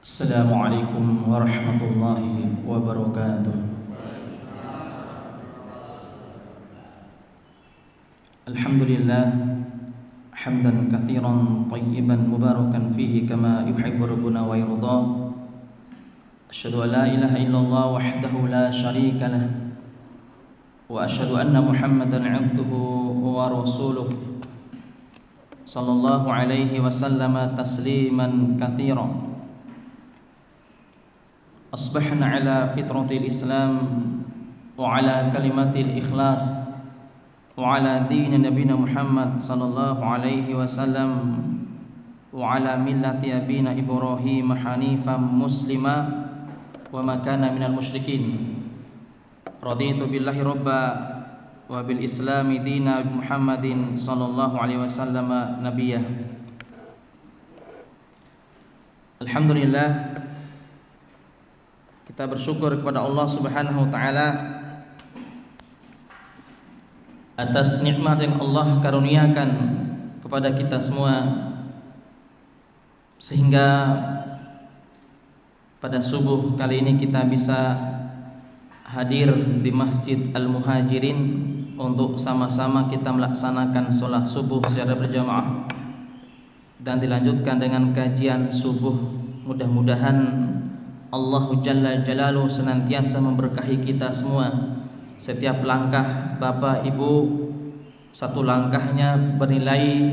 Assalamualaikum warahmatullahi wabarakatuh. Alhamdulillah hamdan katsiran tayyiban mubarakan fihi kama yuhibbu rabbuna wa yarda. Asyhadu an la ilaha illallah wahdahu la syarika lah wa asyhadu anna Muhammadan 'abduhu wa rasuluh sallallahu alaihi wasallama tasliman katsiran. Asbahna ala fitratil Islam wa ala kalimatil ikhlas wa ala din nabiyina Muhammad sallallahu alaihi wasallam wa ala millati abina Ibrahim hanifan muslima wa ma kana minal musyrikin. Raditu billahi rabba wa bil islami dina Muhammadin sallallahu alaihi wasallam nabiyah. Alhamdulillah, kita bersyukur kepada Allah Subhanahu wa taala atas nikmat yang Allah karuniakan kepada kita semua, sehingga pada subuh kali ini kita bisa hadir di Masjid Al-Muhajirin untuk sama-sama kita melaksanakan sholat subuh secara berjamaah dan dilanjutkan dengan kajian subuh. Mudah-mudahan Allah Jalla Jalaluhu senantiasa memberkahi kita semua. Setiap langkah Bapak Ibu, satu langkahnya bernilai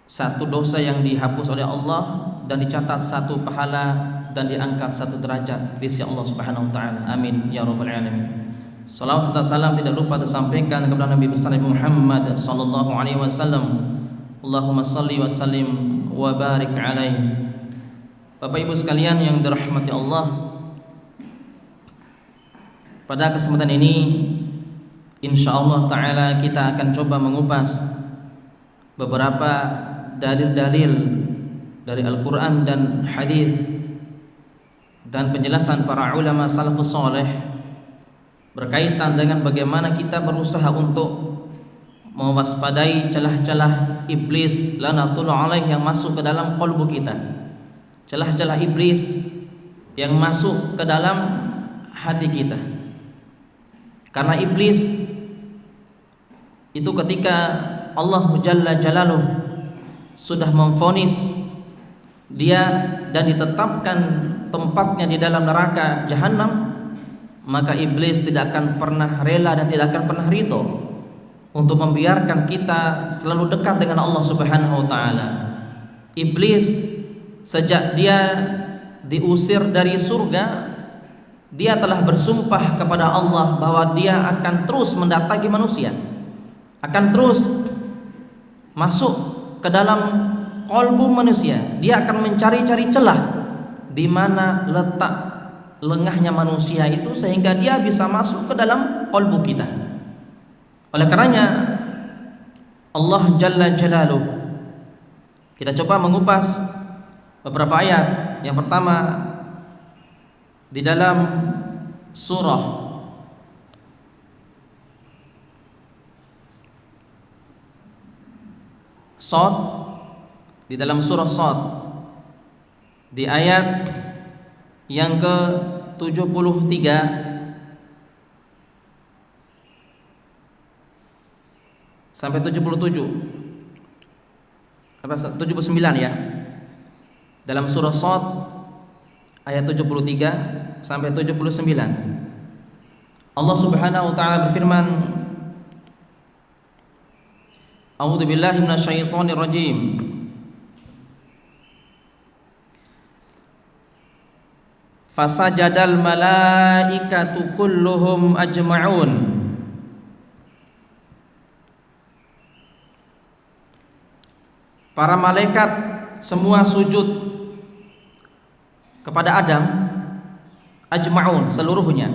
satu dosa yang dihapus oleh Allah dan dicatat satu pahala dan diangkat satu derajat di sisi Allah Subhanahu wa taala. Amin ya rabbal alamin. Salawat serta salam tidak lupa disampaikan kepada Nabi besar Muhammad sallallahu alaihi wasallam. Allahumma shalli wa sallim wa barik alaihi. Bapak Ibu sekalian yang dirahmati Allah, pada kesempatan ini insyaallah ta'ala kita akan coba mengupas beberapa dalil-dalil dari Al-Quran dan hadis dan penjelasan para ulama salafus saleh berkaitan dengan bagaimana kita berusaha untuk mewaspadai celah-celah iblis lanatullah alaih yang masuk ke dalam qalbu kita, celah-celah iblis yang masuk ke dalam hati kita. Karena iblis itu ketika Allah Jalla Jalaluhu sudah memvonis dia dan ditetapkan tempatnya di dalam neraka jahanam, maka iblis tidak akan pernah rela dan tidak akan pernah ridho untuk membiarkan kita selalu dekat dengan Allah Subhanahu wa taala. Iblis sejak dia diusir dari surga, dia telah bersumpah kepada Allah bahwa dia akan terus mendatangi manusia, akan terus masuk ke dalam qalbu manusia. Dia akan mencari-cari celah di mana letak lengahnya manusia itu sehingga dia bisa masuk ke dalam qalbu kita. Oleh karenanya Allah Jalla Jalaluhu, kita coba mengupas beberapa ayat. Yang pertama di dalam surah Shad, di dalam surah Shad di ayat yang ke-73 sampai 77 79 ya. Dalam surah Shad ayat 73 sampai 79 Allah Subhanahu wa taala berfirman, A'udzu billahi minasyaitonir rajim. Fasajadal malaikatu kulluhum ajma'un. Para malaikat semua sujud kepada Adam, ajma'un, seluruhnya,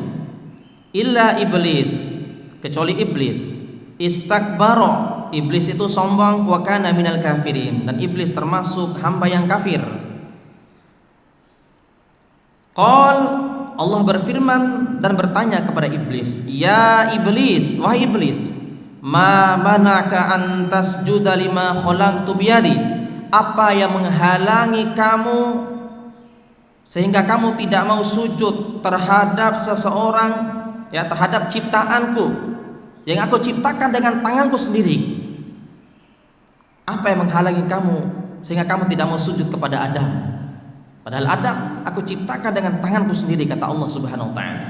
illa iblis, kecuali iblis. Istakbara, iblis itu sombong, wa kana minal kafirin, dan iblis termasuk hamba yang kafir. Qal, Allah berfirman dan bertanya kepada iblis, ya iblis, wahai iblis, ma mana'aka an tasjuda lima khalaqtu biyadi, apa yang menghalangi kamu sehingga kamu tidak mau sujud terhadap seseorang, ya, terhadap ciptaanku yang aku ciptakan dengan tanganku sendiri. Apa yang menghalangi kamu sehingga kamu tidak mau sujud kepada Adam? Padahal Adam aku ciptakan dengan tanganku sendiri, kata Allah Subhanahu wa taala.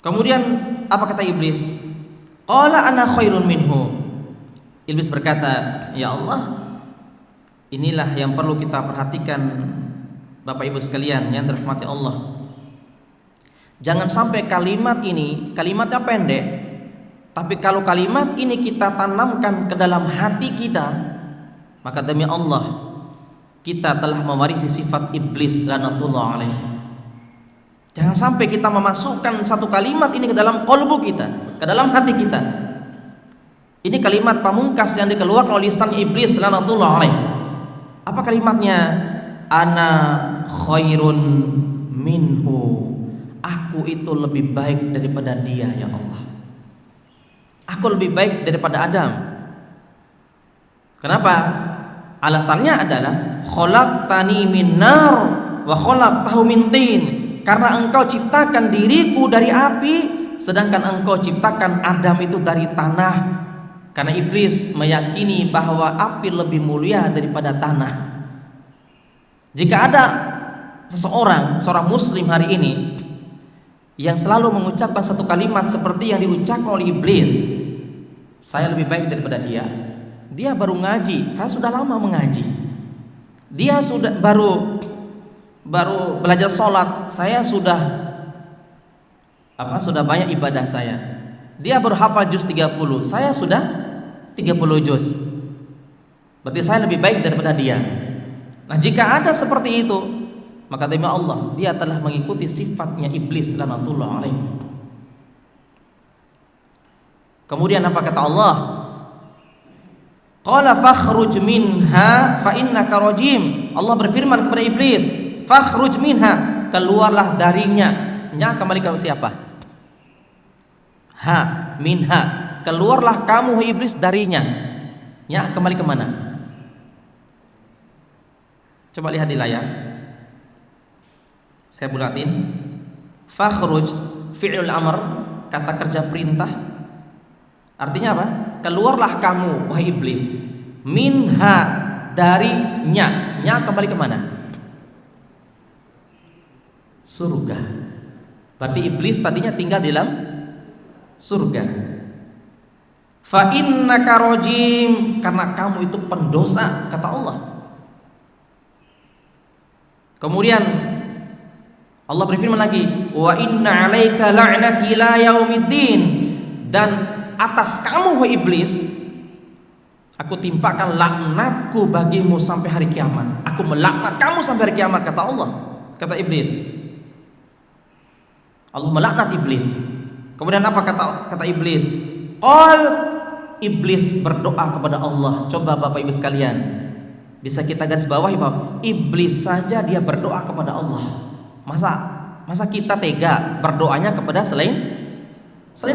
Kemudian apa kata iblis? Qala ana khairun minhu. Iblis berkata, ya Allah, inilah yang perlu kita perhatikan Bapak Ibu sekalian yang dirahmati Allah. Jangan sampai kalimat ini, kalimatnya pendek, tapi kalau kalimat ini kita tanamkan ke dalam hati kita, maka demi Allah kita telah mewarisi sifat iblis laknatullah alaih. Jangan sampai kita memasukkan satu kalimat ini ke dalam qalbu kita, ke dalam hati kita. Ini kalimat pamungkas yang dikeluarkan oleh lisan iblis laknatullah alaih. Apa kalimatnya? Ana khairun minhu. Aku itu lebih baik daripada dia, ya Allah. Aku lebih baik daripada Adam. Kenapa? Alasannya adalah khalaqtani min nar wa khalaqtahu min tin. Karena engkau ciptakan diriku dari api, sedangkan engkau ciptakan Adam itu dari tanah. Karena iblis meyakini bahwa api lebih mulia daripada tanah. Jika ada seorang muslim hari ini yang selalu mengucapkan satu kalimat seperti yang diucapkan oleh iblis, saya lebih baik daripada dia. Dia baru ngaji, saya sudah lama mengaji. Dia sudah baru belajar sholat, saya sudah banyak ibadah saya. Dia baru hafal juz 30, saya sudah 30 juz. Berarti saya lebih baik daripada dia. Nah, jika ada seperti itu, maka demi Allah dia telah mengikuti sifatnya iblis laknatullah alaih. Kemudian apa kata Allah? Qala fakhruj minha fa innaka rajim. Allah berfirman kepada iblis, fakhruj minha, keluarlah darinya. Nya kembali ke siapa? Ha, minha, keluarlah kamu iblis darinya. Nya kembali ke mana? Coba lihat di layar. Saya bulatin. Fakhruj fi'lul amr, kata kerja perintah. Artinya apa? Keluarlah kamu wahai iblis. Minha, darinya. Nya kembali ke mana? Surga. Berarti iblis tadinya tinggal di dalam surga. Fa innaka rajim, karena kamu itu pendosa, kata Allah. Kemudian Allah berfirman lagi, wa inna 'alaika la'nati ila yaumiddin, dan atas kamu wahai iblis aku timpakan laknatku bagimu sampai hari kiamat. Aku melaknat kamu sampai hari kiamat, kata Allah, kata iblis. Allah melaknat iblis. Kemudian apa kata iblis? Iblis berdoa kepada Allah. Coba Bapak Ibu sekalian, bisa kita garis bawahi bahwa iblis saja dia berdoa kepada Allah. Masa kita tega berdoanya kepada selain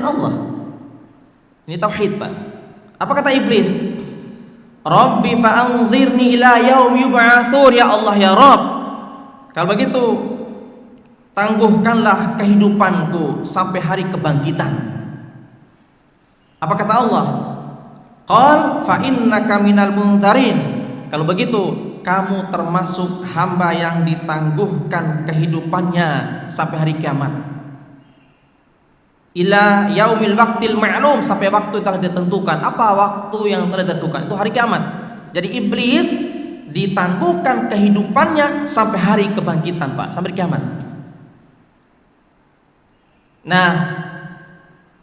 Allah? Ini tauhid, Pak. Apa kata iblis? Rabbi fa'anzirni ila yaumi yub'atsun, ya Allah ya Rabb. Kalau begitu tangguhkanlah kehidupanku sampai hari kebangkitan. Apa kata Allah? Qal fa innaka minal munzarin. Kalau begitu kamu termasuk hamba yang ditangguhkan kehidupannya sampai hari kiamat. Ila yaumil waqtil ma'lum, sampai waktu yang telah ditentukan. Apa waktu yang telah ditentukan? Itu hari kiamat. Jadi iblis ditangguhkan kehidupannya sampai hari kebangkitan, Pak, sampai kiamat. Nah,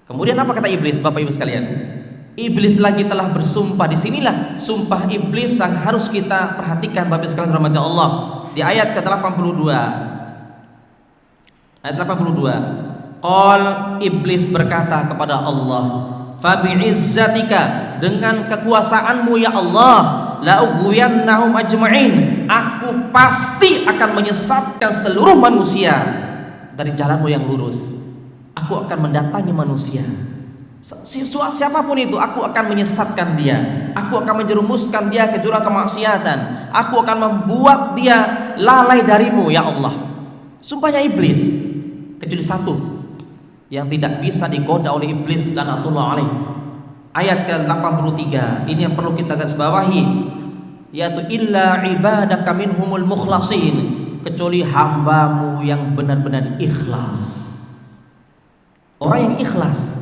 kemudian apa kata iblis, Bapak Ibu sekalian? Iblis lagi telah bersumpah. Disinilah sumpah iblis yang harus kita perhatikan, Bapak Ibu sekalian rahmati Allah. Di ayat ke-82. Ayat 82. Iblis berkata kepada Allah, fa bi'izzatika, dengan kekuasaanmu ya Allah, la ughwiyannahum ajma'in, aku pasti akan menyesatkan seluruh manusia dari jalanmu yang lurus. Aku akan mendatangi manusia, siapapun itu, aku akan menyesatkan dia, aku akan menjerumuskan dia ke jurang kemaksiatan, aku akan membuat dia lalai darimu ya Allah. Sumpahnya iblis, kecuali satu yang tidak bisa digoda oleh iblis laknatullah alaih. Ayat ke-83 ini yang perlu kita garis bawahi, yaitu illa ibadaka minhumul mukhlasin, kecuali hambamu yang benar-benar ikhlas. Orang yang ikhlas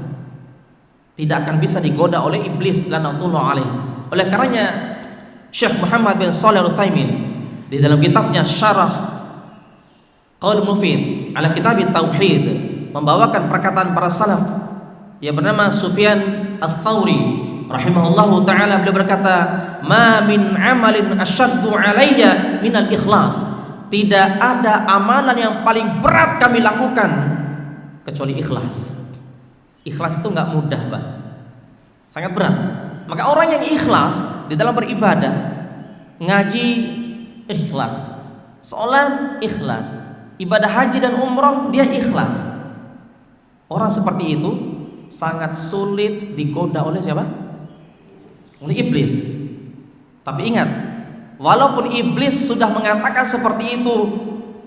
tidak akan bisa digoda oleh iblis laknatullah alaih. Oleh karenanya Syekh Muhammad bin Shalih Al-Utsaimin di dalam kitabnya Syarah Qaul Mufid ala Kitab Tauhid membawakan perkataan para salaf yang bernama Sufyan Ats-Tsauri rahimahullahu taala. Beliau berkata, "Ma min amalin asyaddu alayya minal ikhlas." Tidak ada amalan yang paling berat kami lakukan kecuali ikhlas. Ikhlas itu enggak mudah, Pak. Sangat berat. Maka orang yang ikhlas di dalam beribadah, ngaji ikhlas, salat ikhlas, ibadah haji dan umroh dia ikhlas. Orang seperti itu sangat sulit digoda oleh siapa? Oleh iblis. Tapi ingat, walaupun iblis sudah mengatakan seperti itu,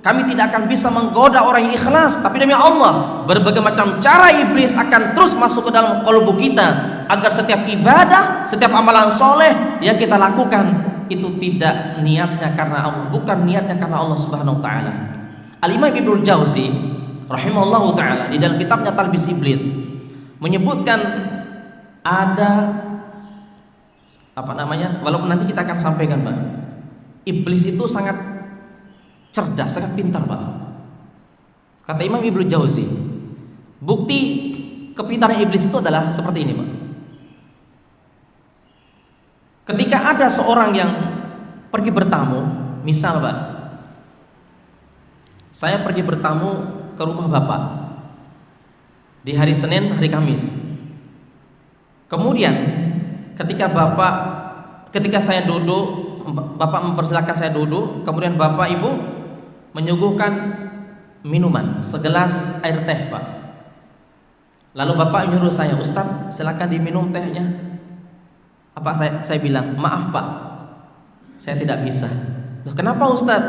kami tidak akan bisa menggoda orang yang ikhlas. Tapi demi Allah, berbagai macam cara iblis akan terus masuk ke dalam kalbu kita, agar setiap ibadah, setiap amalan soleh yang kita lakukan itu tidak niatnya karena Allah, bukan niatnya karena Allah Subhanahu wa taala. Al-Imam Ibnul Jauzi rahimahullahu taala di dalam kitabnya Talbis Iblis menyebutkan ada walaupun nanti kita akan sampaikan, Pak. Iblis itu sangat cerdas, sangat pintar, Pak. Kata Imam Ibnul Jauzi, bukti kepintaran iblis itu adalah seperti ini, Pak. Ketika ada seorang yang pergi bertamu, misal, Pak, saya pergi bertamu ke rumah Bapak di hari Senin, hari Kamis. Kemudian ketika saya duduk, Bapak mempersilahkan saya duduk, kemudian Bapak Ibu menyuguhkan minuman, segelas air teh, Pak. Lalu Bapak menyuruh saya, "Ustaz, silakan diminum tehnya." Apa saya bilang, "Maaf, Pak, saya tidak bisa." Loh, kenapa, Ustaz?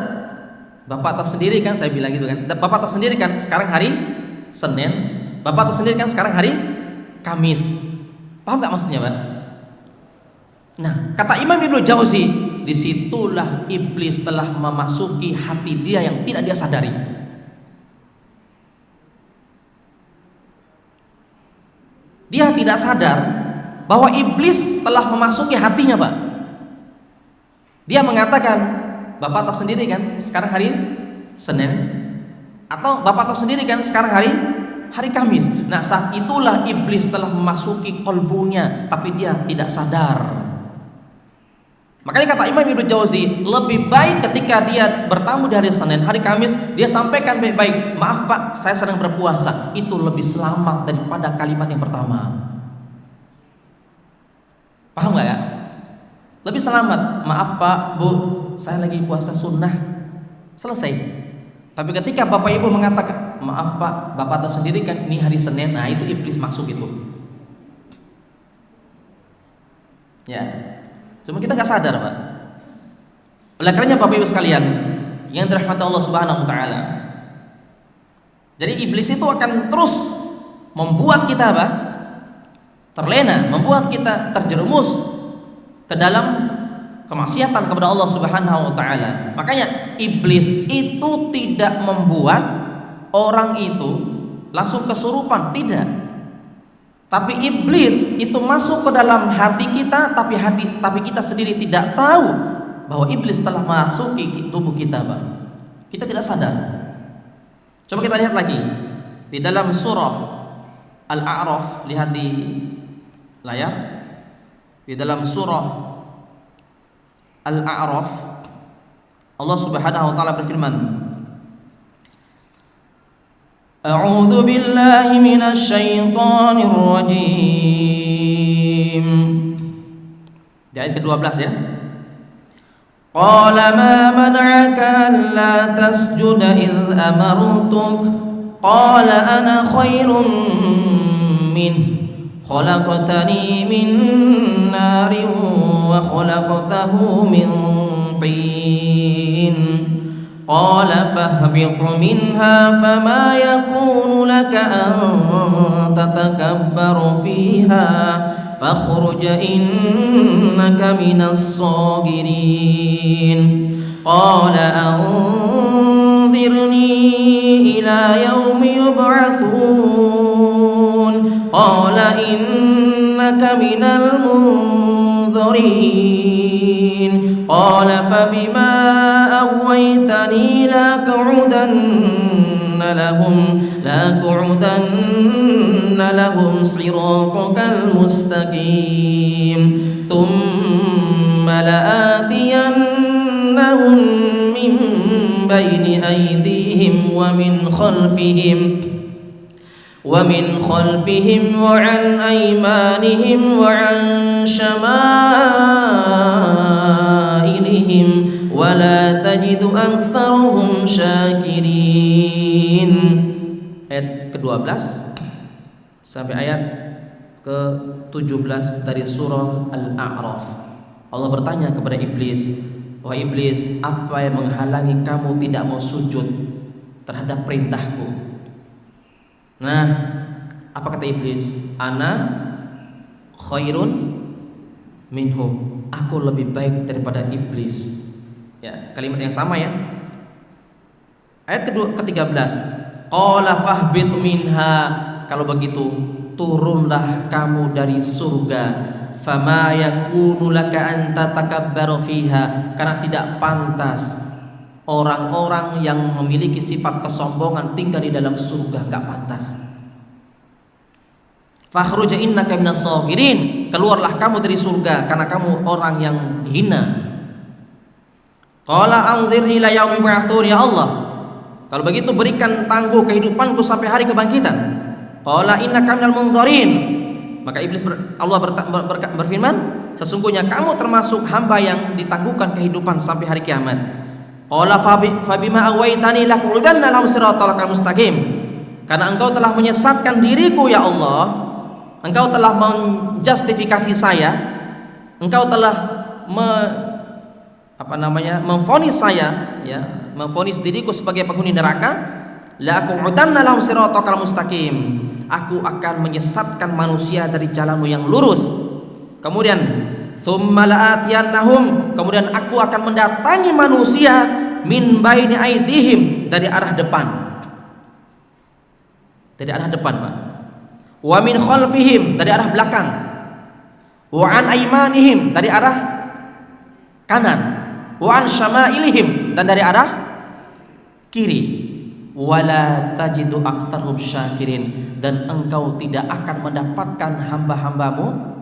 Bapak tahu sendiri kan, saya bilang gitu kan. Bapak tahu sendiri kan sekarang hari Senin, Bapak tahu sendiri kan sekarang hari Kamis. Paham nggak maksudnya, Pak? Nah, kata Imam Ibnul Jauzi, disitulah iblis telah memasuki hati dia yang tidak dia sadari. Dia tidak sadar bahwa iblis telah memasuki hatinya, Pak. Dia mengatakan, "Bapak tahu sendiri kan sekarang hari Senin," atau "Bapak tahu sendiri kan sekarang hari Kamis." Nah, saat itulah iblis telah memasuki kalbunya, tapi dia tidak sadar. Makanya kata Imam Ibnu Jauzi, lebih baik ketika dia bertamu di hari Senin, hari Kamis, dia sampaikan baik-baik, "Maaf, Pak, saya sedang berpuasa." Itu lebih selamat daripada kalimat yang pertama. Paham nggak ya? Lebih selamat, "Maaf, Pak, Bu, saya lagi puasa sunnah." Selesai. Tapi ketika Bapak Ibu mengatakan, "Maaf, Pak, Bapak tahu sendiri kan ini hari Senin," nah itu iblis masuk itu. Ya. Cuma kita nggak sadar, Pak. Oleh karenanya Bapak Ibu sekalian yang dirahmati Allah Subhanahu wa taala, jadi iblis itu akan terus membuat kita, Pak, terlena, membuat kita terjerumus ke dalam kemaksiatan kepada Allah Subhanahu wa taala. Makanya iblis itu tidak membuat orang itu langsung kesurupan, tidak. Tapi iblis itu masuk ke dalam hati kita, tapi kita sendiri tidak tahu bahwa iblis telah masuk ke tubuh kita, Pak. Kita tidak sadar. Coba kita lihat lagi di dalam surah Al-A'raf, lihat di layar. Di dalam surah Al-A'raf Allah Subhanahu wa taala berfirman, "A'udzu billahi minasy syaithanir rajim." Di ayat ke-12 ya. Qala ma mana'aka alla tasjuda idh amartuk qala ana khairum min khalaqtani min narin wa khalaqtahu min طين قال فاهبط منها فما يكون لك أن تتكبر فيها فاخرج إنك من الصاغرين قال أنظرني إلى يوم يبعثون قال إنك من المنظرين قال فبما أغويتني لأقعدن لهم صراطك المستقيم ثم لآتينهم من بين أيديهم ومن خلفهم وعن أيمانهم وعن شمائلهم ولا تجد أكثرهم شاكرين. Ayat ke-12 sampai ayat ke-17 dari surah Al-A'raf. Allah bertanya kepada iblis, wahai iblis, apa yang menghalangi kamu tidak mau sujud terhadap perintahku? Nah, apa kata iblis? Ana khairun minhu. Aku lebih baik daripada iblis. Ya, kalimat yang sama ya. Ayat ke-13. Qala fahbit minha. Kalau begitu, turunlah kamu dari surga. Fama yakunu laka an tatakabbaru fiha. Karena tidak pantas orang-orang yang memiliki sifat kesombongan tinggal di dalam surga, enggak pantas. Fakhruj innaka minas sagirin. Keluarlah kamu dari surga karena kamu orang yang hina. Qala anzirni ila yaumi yub'atsun, ya Allah, kalau begitu berikan tangguh kehidupanku sampai hari kebangkitan. Qala innaka minal munzirin. Maka iblis Allah berfirman, sesungguhnya kamu termasuk hamba yang ditangguhkan kehidupan sampai hari kiamat. Qala fabima aghwaytani laqudanna lahum siratal mustaqim. Karena engkau telah menyesatkan diriku ya Allah, engkau telah menjustifikasi saya, engkau telah memvonis saya, ya, memvonis diriku sebagai penghuni neraka. Laqudanna lahum siratal mustaqim. Aku akan menyesatkan manusia dari jalanmu yang lurus. Kemudian tsumma la'atiyannahum, kemudian aku akan mendatangi manusia min baini aidihim, dari arah depan. Dari arah depan, Pak. Wa min khalfihim, dari arah belakang. Wa an aymanihim, dari arah kanan. Wa an syama'ilihim, dan dari arah kiri. Wala tajidu aktsarhum syakirin, dan engkau tidak akan mendapatkan hamba-hambamu,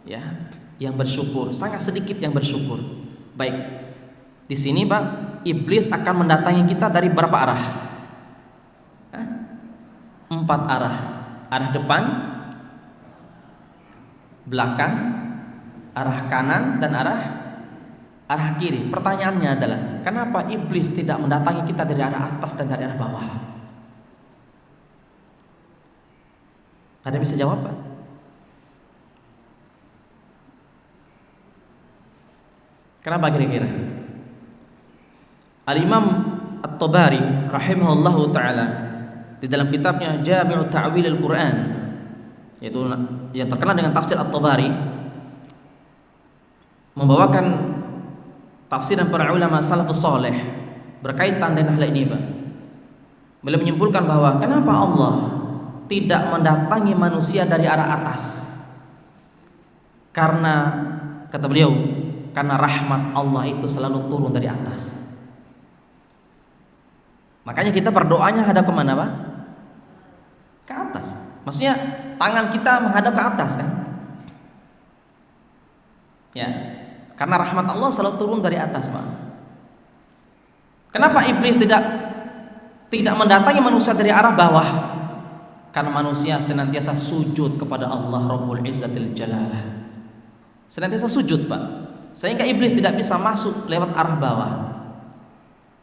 ya, yang bersyukur. Sangat sedikit yang bersyukur. Baik. Di sini, Pak, iblis akan mendatangi kita dari berapa arah? 4 arah. Arah depan, belakang, arah kanan, dan arah kiri. Pertanyaannya adalah, kenapa iblis tidak mendatangi kita dari arah atas dan dari arah bawah? Ada yang bisa jawab, Pak? Kenapa kira-kira? Al-Imam At-Tabari rahimahullahu ta'ala di dalam kitabnya Jami'u Ta'wil Al-Quran, yaitu yang terkenal dengan tafsir At-Tabari, membawakan tafsiran para ulama salafus saleh berkaitan dengan hal ini, Pak. Beliau menyimpulkan bahwa kenapa Allah tidak mendatangi manusia dari arah atas? Karena kata beliau, karena rahmat Allah itu selalu turun dari atas. Makanya kita berdoanya hadap kemana, Pak? Ke atas. Maksudnya tangan kita menghadap ke atas, kan? Ya. Karena rahmat Allah selalu turun dari atas, Pak. Kenapa iblis tidak mendatangi manusia dari arah bawah? Karena manusia senantiasa sujud kepada Allah Rabbul Izzatil Jalalah. Senantiasa sujud, Pak. Sehingga iblis tidak bisa masuk lewat arah bawah.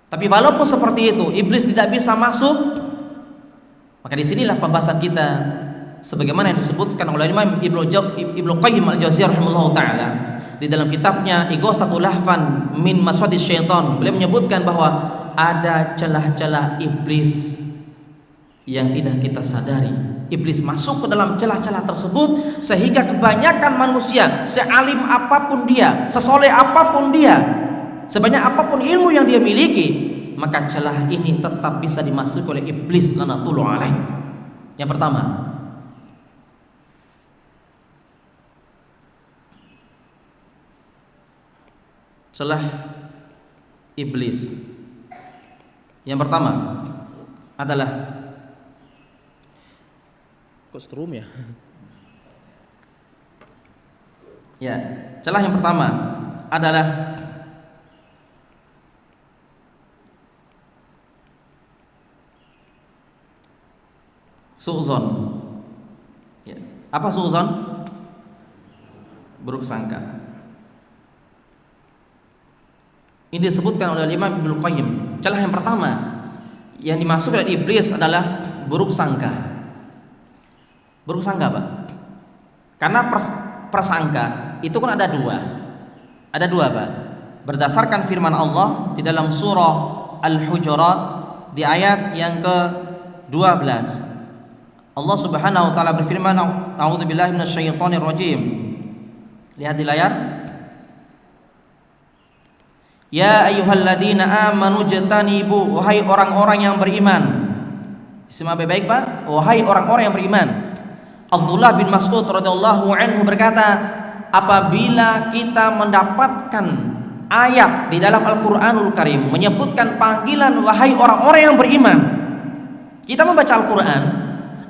Tapi walaupun seperti itu, iblis tidak bisa masuk. Maka disinilah pembahasan kita, sebagaimana yang disebutkan oleh Imam Ibnu Qayyim Al-Jauziyah rahimahullah ta'ala. di dalam kitabnya Ighatsatul Lahfan min Maswadis Syaitan, beliau menyebutkan bahwa ada celah-celah iblis yang tidak kita sadari. Iblis masuk ke dalam celah-celah tersebut sehingga kebanyakan manusia, sealim apapun dia, sesoleh apapun dia, sebanyak apapun ilmu yang dia miliki, maka celah ini tetap bisa dimasuki oleh iblis lanatullah alaih. Yang pertama, celah iblis. Yang pertama adalah kostrum ya. Ya, celah yang pertama adalah su'zon. Ya. Apa su'zon? Buruk sangka. Ini disebutkan oleh Imam Ibnu Qayyim. Celah yang pertama yang dimasuk oleh iblis adalah buruk sangka. Buruk sangka, Pak. Karena prasangka itu kan ada dua. Ada dua, Pak. Berdasarkan firman Allah di dalam surah Al-Hujurat di ayat yang ke-12. Allah Subhanahu wa taala berfirman, "A'udzubillahi minasyaitonirrajim." Lihat di layar. Ya ayyuhalladzina amanu jtanibu, wahai orang-orang yang beriman. Simak baik-baik, Pak. Wahai orang-orang yang beriman. Abdullah bin Mas'ud radhiyallahu anhu berkata, apabila kita mendapatkan ayat di dalam Al-Qur'anul Karim menyebutkan panggilan wahai orang-orang yang beriman, kita membaca Al-Qur'an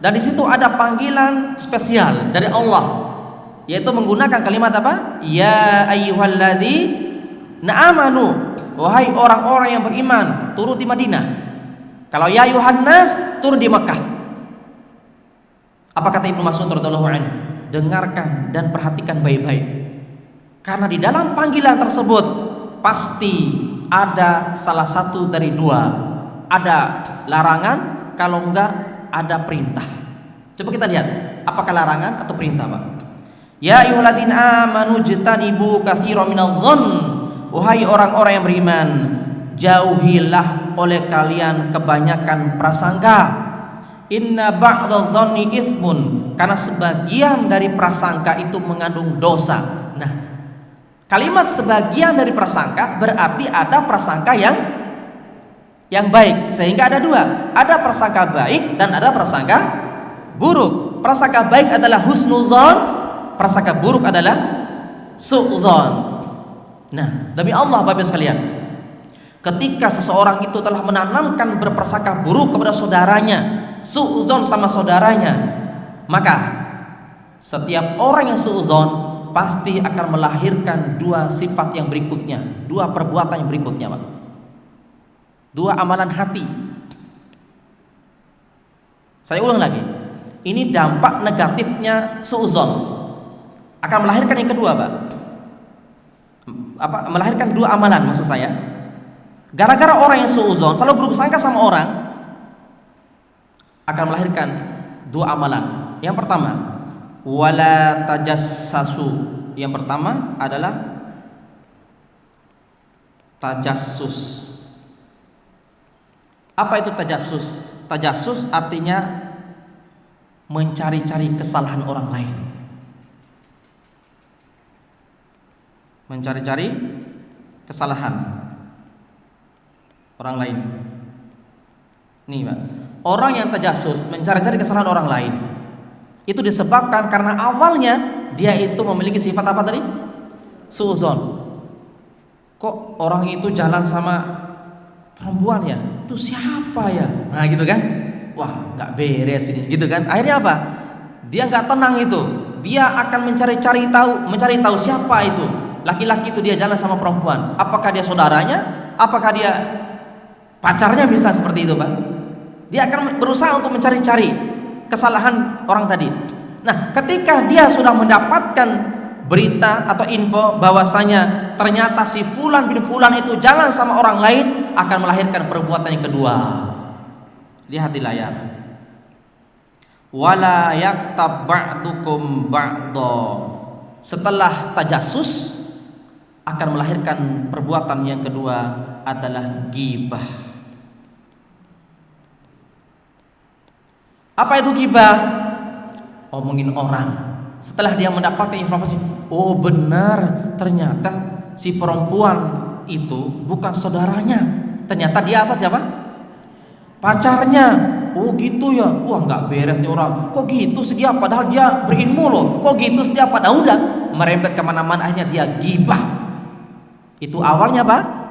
dan di situ ada panggilan spesial dari Allah, yaitu menggunakan kalimat apa? Ya ayyuhalladzina amanu, wahai orang-orang yang beriman, turun di Madinah. Kalau ya Yohanes turun di Mekah. Apa kata Ibnu Mas'ud radhiyallahu anhu? Dengarkan dan perhatikan baik-baik. Karena di dalam panggilan tersebut pasti ada salah satu dari dua. Ada larangan, kalau enggak ada perintah. Coba kita lihat, apakah larangan atau perintah, Pak? Ya ayyuhalladzina amanu jtanibu katsiran minadh-dhonn, wahai orang-orang yang beriman, jauhilah oleh kalian kebanyakan prasangka. Inna ba'dadh-dhonni itsmun, karena sebagian dari prasangka itu mengandung dosa. Nah, kalimat sebagian dari prasangka berarti ada prasangka yang baik, sehingga ada dua, ada prasangka baik dan ada prasangka buruk. Prasangka baik adalah husnuzon, prasangka buruk adalah su'zon. Nah, demi Allah Bapak sekalian, ketika seseorang itu telah menanamkan berprasangka buruk kepada saudaranya, su'zon sama saudaranya, maka setiap orang yang su'zon pasti akan melahirkan dua sifat yang berikutnya, dua perbuatan yang berikutnya, Pak. Dua amalan hati. Saya ulang lagi. Ini dampak negatifnya su'zon. Akan melahirkan yang kedua, Pak. Melahirkan dua amalan maksud saya. Gara-gara orang yang su'zon selalu berprasangka sama orang, akan melahirkan dua amalan. Yang pertama, wala tajassasu. Yang pertama adalah tajassus. Apa itu tajassus? Tajassus artinya mencari-cari kesalahan orang lain. Mencari-cari kesalahan orang lain. Nih, Pak. Orang yang tajassus mencari-cari kesalahan orang lain itu disebabkan karena awalnya dia itu memiliki sifat apa tadi? Su'zon. Kok orang itu jalan sama perempuan ya? Itu siapa ya? Nah gitu kan? Wah, nggak beres ini, gitu kan? Akhirnya apa? Dia nggak tenang itu. Dia akan mencari tahu siapa itu. Laki-laki itu dia jalan sama perempuan. Apakah dia saudaranya? Apakah dia pacarnya, bisa seperti itu, Pak? Dia akan berusaha untuk mencari-cari kesalahan orang tadi. Nah, ketika dia sudah mendapatkan berita atau info bahwasanya ternyata si fulan bin fulan itu jalan sama orang lain, akan melahirkan perbuatan yang kedua. Lihat di layar. Wala yaktab ba'dukum ba'dha. Setelah tajassus, akan melahirkan perbuatan yang kedua adalah ghibah. Apa itu ghibah? Omongin orang. Setelah dia mendapatkan informasi, oh benar, ternyata si perempuan itu bukan saudaranya. Ternyata dia apa, siapa? Pacarnya. Oh gitu ya. Wah, nggak beres nih orang. Kok gitu sih dia, padahal dia berilmu loh. Kok gitu sih dia, padahal udah merembet kemana-mana, akhirnya dia ghibah. Itu awalnya apa?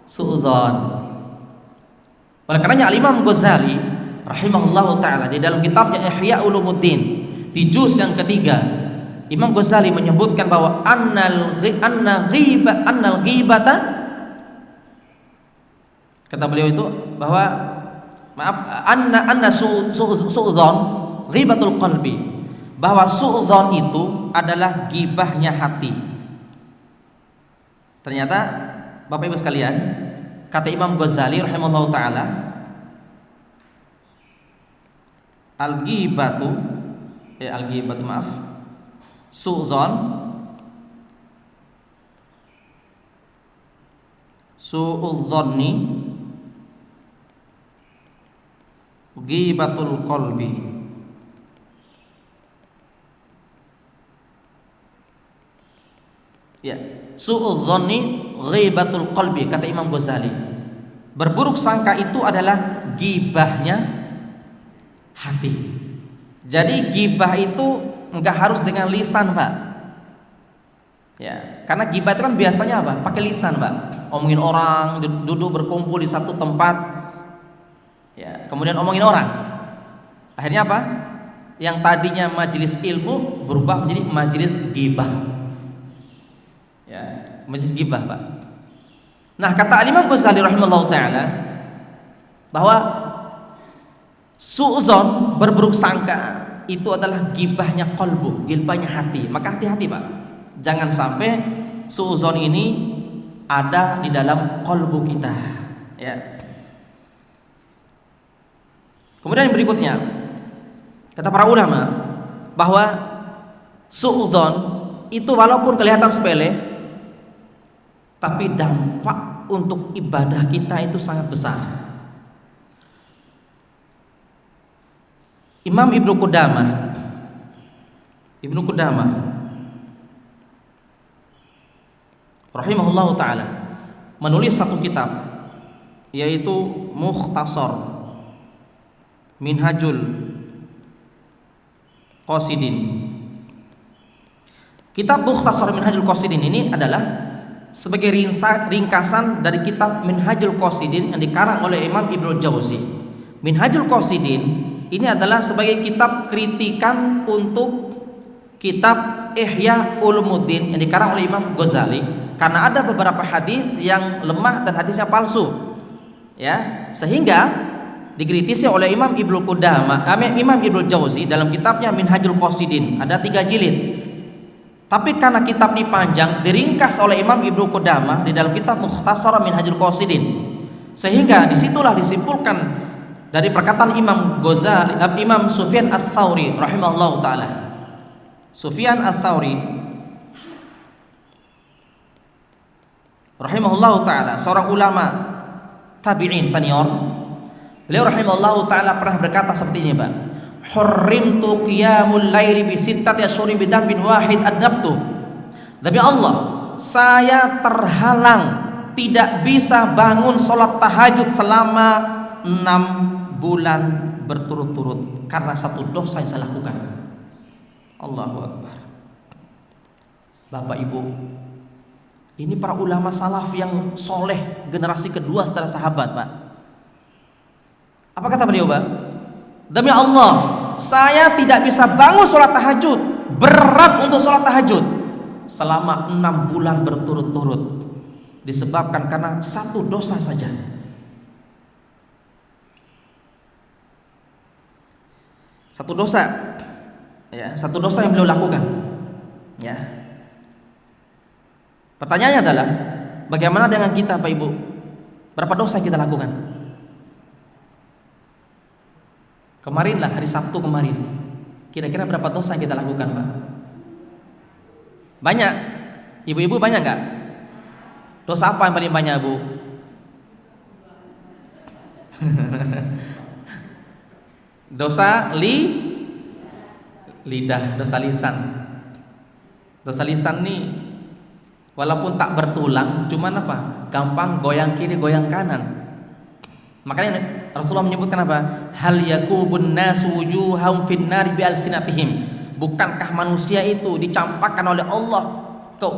Su'udzon. Oleh karenanya Al-Imam Ghazali rahimahullahu ta'ala di dalam kitabnya Ihya Ulumuddin di juz yang ketiga, Imam Ghazali menyebutkan bahwa annal ghibata, kata beliau itu bahwa anna su'udzon ghibatul qalbi, bahwa su'udzon itu adalah gibahnya hati. Ternyata Bapak Ibu sekalian, kata Imam Ghazali rahimahullahu ta'ala, al-ghibatu su'udzon, su'udzonni ghibatul qalbi. Ya, su'udzonni ghibatul qalbi, kata Imam Ghazali. Berburuk sangka itu adalah gibahnya hati. Jadi gibah itu enggak harus dengan lisan, Pak. Ya, karena gibah itu kan biasanya apa? Pakai lisan, Pak. Omongin orang, duduk berkumpul di satu tempat. Ya, kemudian omongin orang. Akhirnya apa? Yang tadinya majelis ilmu berubah menjadi majelis gibah. Ya, majelis gibah, Pak. Nah, kata Imam Ghazali rahimahullahu taala bahwa su'udzon, berburuk sangka, itu adalah gibahnya qalbu, gibahnya hati. Maka hati-hati, Pak. Jangan sampai su'udzon ini ada di dalam qalbu kita, ya. Kemudian yang berikutnya, kata para ulama bahwa su'udzon itu walaupun kelihatan sepele, tapi dampak untuk ibadah kita itu sangat besar. Imam Ibnu Qudamah rahimahullahu ta'ala menulis satu kitab, yaitu Mukhtasar Minhajul Qasidin. Kitab Mukhtasar Minhajul Qasidin ini adalah sebagai ringkasan dari kitab Minhajul Qasidin yang dikarang oleh Imam Ibnu Jauzi. Minhajul Qasidin ini adalah sebagai kitab kritikan untuk kitab Ihya Ulumuddin yang dikarang oleh Imam Ghazali, karena ada beberapa hadis yang lemah dan hadisnya palsu, ya, sehingga dikritisi oleh Imam Ibnu Jauzi dalam kitabnya Minhajul Qasidin. Ada 3 jilid. Tapi karena kitab ini panjang, diringkas oleh Imam Ibnu Qudamah di dalam kitab Mukhtasar Minhajul Qasidin, sehingga disitulah disimpulkan dari perkataan Imam Ghazali, Imam Sufyan Ats-Tsauri rahimahullahu taala. Sufyan Ats-Tsauri rahimahullahu taala seorang ulama tabi'in senior. Beliau rahimahullahu taala pernah berkata seperti ini, Pak. Hurrimtu qiyamul laili bi sittati asyhuri bi dambin wahid adnabtu. Demi Allah, saya terhalang tidak bisa bangun salat tahajud selama 6 bulan berturut-turut karena satu dosa yang saya lakukan. Allahu Akbar. Bapak Ibu, ini para ulama salaf yang soleh, generasi kedua setelah sahabat, Pak. Apa kata beliau, Pak? Demi Allah, saya tidak bisa bangun sholat tahajud, berat untuk sholat tahajud selama 6 bulan berturut-turut, disebabkan karena satu dosa saja. Satu dosa, ya, satu dosa yang beliau lakukan, ya. Pertanyaannya adalah, bagaimana dengan kita, Pak Ibu? Berapa dosa yang kita lakukan? Kemarinlah, hari Sabtu kemarin, kira-kira berapa dosa yang kita lakukan, Pak? Banyak. Ibu-ibu banyak nggak? Dosa apa yang paling banyak, Bu? Dosa lidah, dosa lisan. Dosa lisan nih walaupun tak bertulang, cuman apa? Gampang goyang kiri, goyang kanan. Makanya Rasulullah menyebutkan apa? Hal yakubun nasu wujuhahum finnari bi alsinatihim. Bukankah manusia itu dicampakkan oleh Allah ke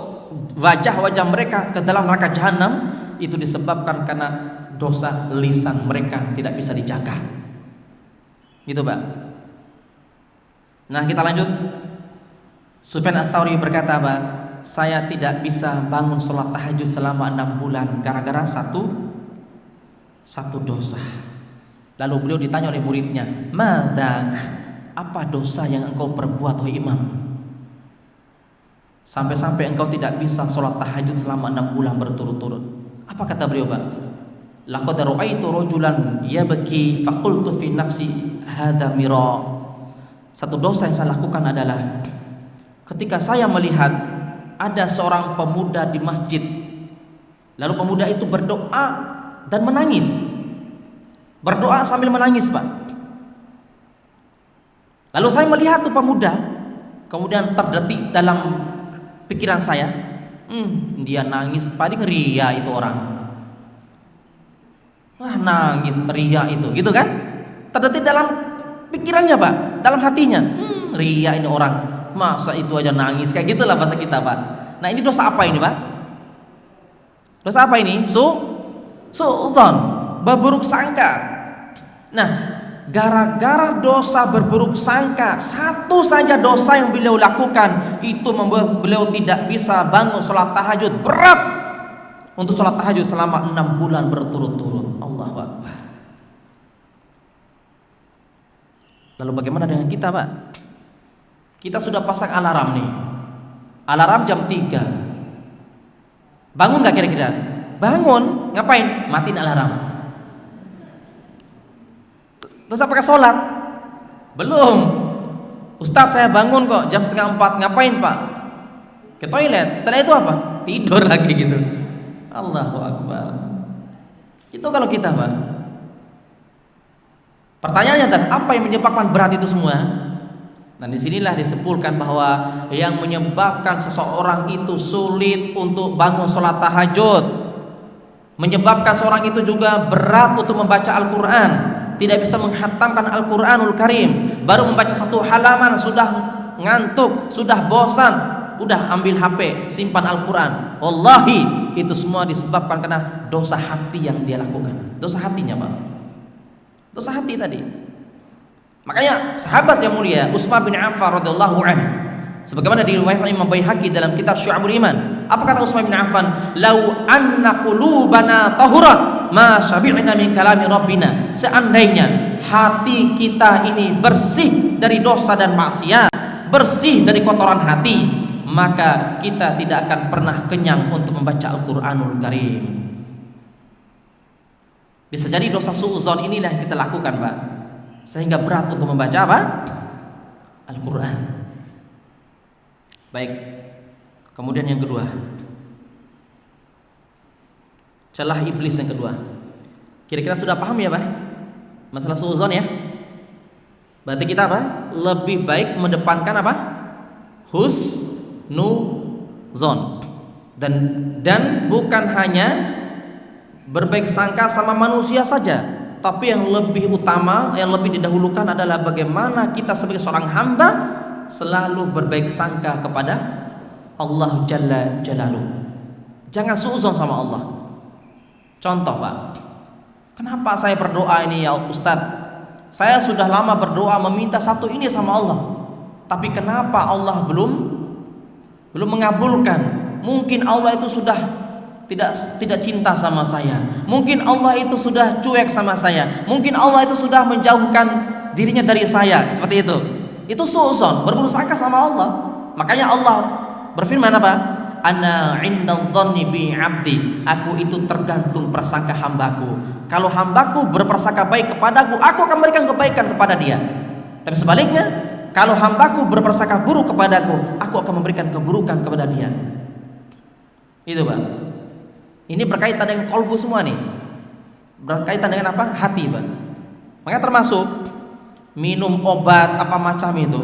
wajah-wajah mereka ke dalam neraka jahanam? Itu disebabkan karena dosa lisan mereka tidak bisa dijaga. Gitu, Pak. Nah, kita lanjut. Sufyan Ats-Tsauri berkata apa? Saya tidak bisa bangun sholat tahajud selama 6 bulan gara-gara satu dosa. Lalu beliau ditanya oleh muridnya, "Madzak? Apa dosa yang engkau perbuat, wahai Imam? Sampai-sampai engkau tidak bisa sholat tahajud selama 6 bulan berturut-turut." Apa kata beliau, Pak? Laqad ra'aitu rajulan yabki faqultu fi nafsi hadza mira. Satu dosa yang saya lakukan adalah ketika saya melihat ada seorang pemuda di masjid, lalu pemuda itu berdoa dan menangis. Berdoa sambil menangis, Pak. Lalu saya melihat tuh pemuda, kemudian terdetik dalam pikiran saya, dia nangis, paling ria itu orang. Wah, nangis ria itu, gitu kan? Terdetik dalam pikirannya, Pak, dalam hatinya, ria ini orang. Masa itu aja nangis, kayak gitulah bahasa kita, Pak. Nah, ini dosa apa ini, Pak? Dosa apa ini? Su'udzon, berburuk sangka. Nah, gara-gara dosa berburuk sangka, satu saja dosa yang beliau lakukan itu membuat beliau tidak bisa bangun sholat tahajud. Berat untuk sholat tahajud selama 6 bulan berturut-turut. Allahu Akbar. Lalu bagaimana dengan kita, Pak? Kita sudah pasang alarm nih. Alarm jam 3. Bangun gak kira-kira? Bangun. Ngapain? Matiin alarm. Terus apakah sholat? Belum. Ustadz, saya bangun kok jam 3:30. Ngapain, Pak? Ke toilet. Setelah itu apa? Tidur lagi gitu. Allahu Akbar. Itu kalau kita, Pak. Pertanyaannya adalah apa yang menyebabkan berat itu semua? Dan disinilah disebutkan bahwa yang menyebabkan seseorang itu sulit untuk bangun sholat tahajud, menyebabkan seorang itu juga berat untuk membaca Al-Quran, tidak bisa menghatamkan Al-Quranul Karim, baru membaca 1 halaman sudah ngantuk, sudah bosan, udah ambil HP, simpan Al-Quran. Wallahi itu semua disebabkan karena dosa hati yang dia lakukan. Dosa hatinya, Pak. Dosa hati tadi. Makanya sahabat yang mulia Utsman bin Affan radhiyallahu anhu, sebagaimana diriwayatkan Imam Baihaqi dalam kitab Syu'abul Iman, apa kata Utsman bin Affan? "Lau anna qulubana tahurat ma syabi'na min kalami rabbina." Seandainya hati kita ini bersih dari dosa dan maksiat, bersih dari kotoran hati, maka kita tidak akan pernah kenyang untuk membaca Al-Qur'anul Karim. Bisa jadi dosa suudzon inilah yang kita lakukan, Pak, sehingga berat untuk membaca apa? Al-Quran. Baik. Kemudian yang kedua, celah iblis yang kedua. Kira-kira sudah paham ya, Pak? Masalah suudzon ya. Berarti kita apa? Lebih baik mendepankan apa? Husnuzon. Dan bukan hanya berbaik sangka sama manusia saja, tapi yang lebih utama, yang lebih didahulukan adalah bagaimana kita sebagai seorang hamba selalu berbaik sangka kepada Allah Jalla Jalaluhu. Jangan suudzon sama Allah. Contoh, Pak, kenapa saya berdoa ini ya Ustadz? Saya sudah lama berdoa meminta satu ini sama Allah, tapi kenapa Allah belum mengabulkan? Mungkin Allah itu sudah tidak cinta sama saya. Mungkin Allah itu sudah cuek sama saya. Mungkin Allah itu sudah menjauhkan dirinya dari saya. Seperti itu. Itu suudzon, berburuk sangka sama Allah. Makanya Allah berfirman apa? Ana 'indadh-dhanni bi 'abdi. Aku itu tergantung prasangka hambaku. Kalau hambaku berprasangka baik kepadaku, aku akan memberikan kebaikan kepada dia. Tapi sebaliknya, kalau hambaku berprasangka buruk kepadaku, aku akan memberikan keburukan kepada dia. Itu, Pak. Ini berkaitan dengan kolbu semua nih. Berkaitan dengan apa? Hati, Pak. Makanya termasuk minum obat apa macam itu,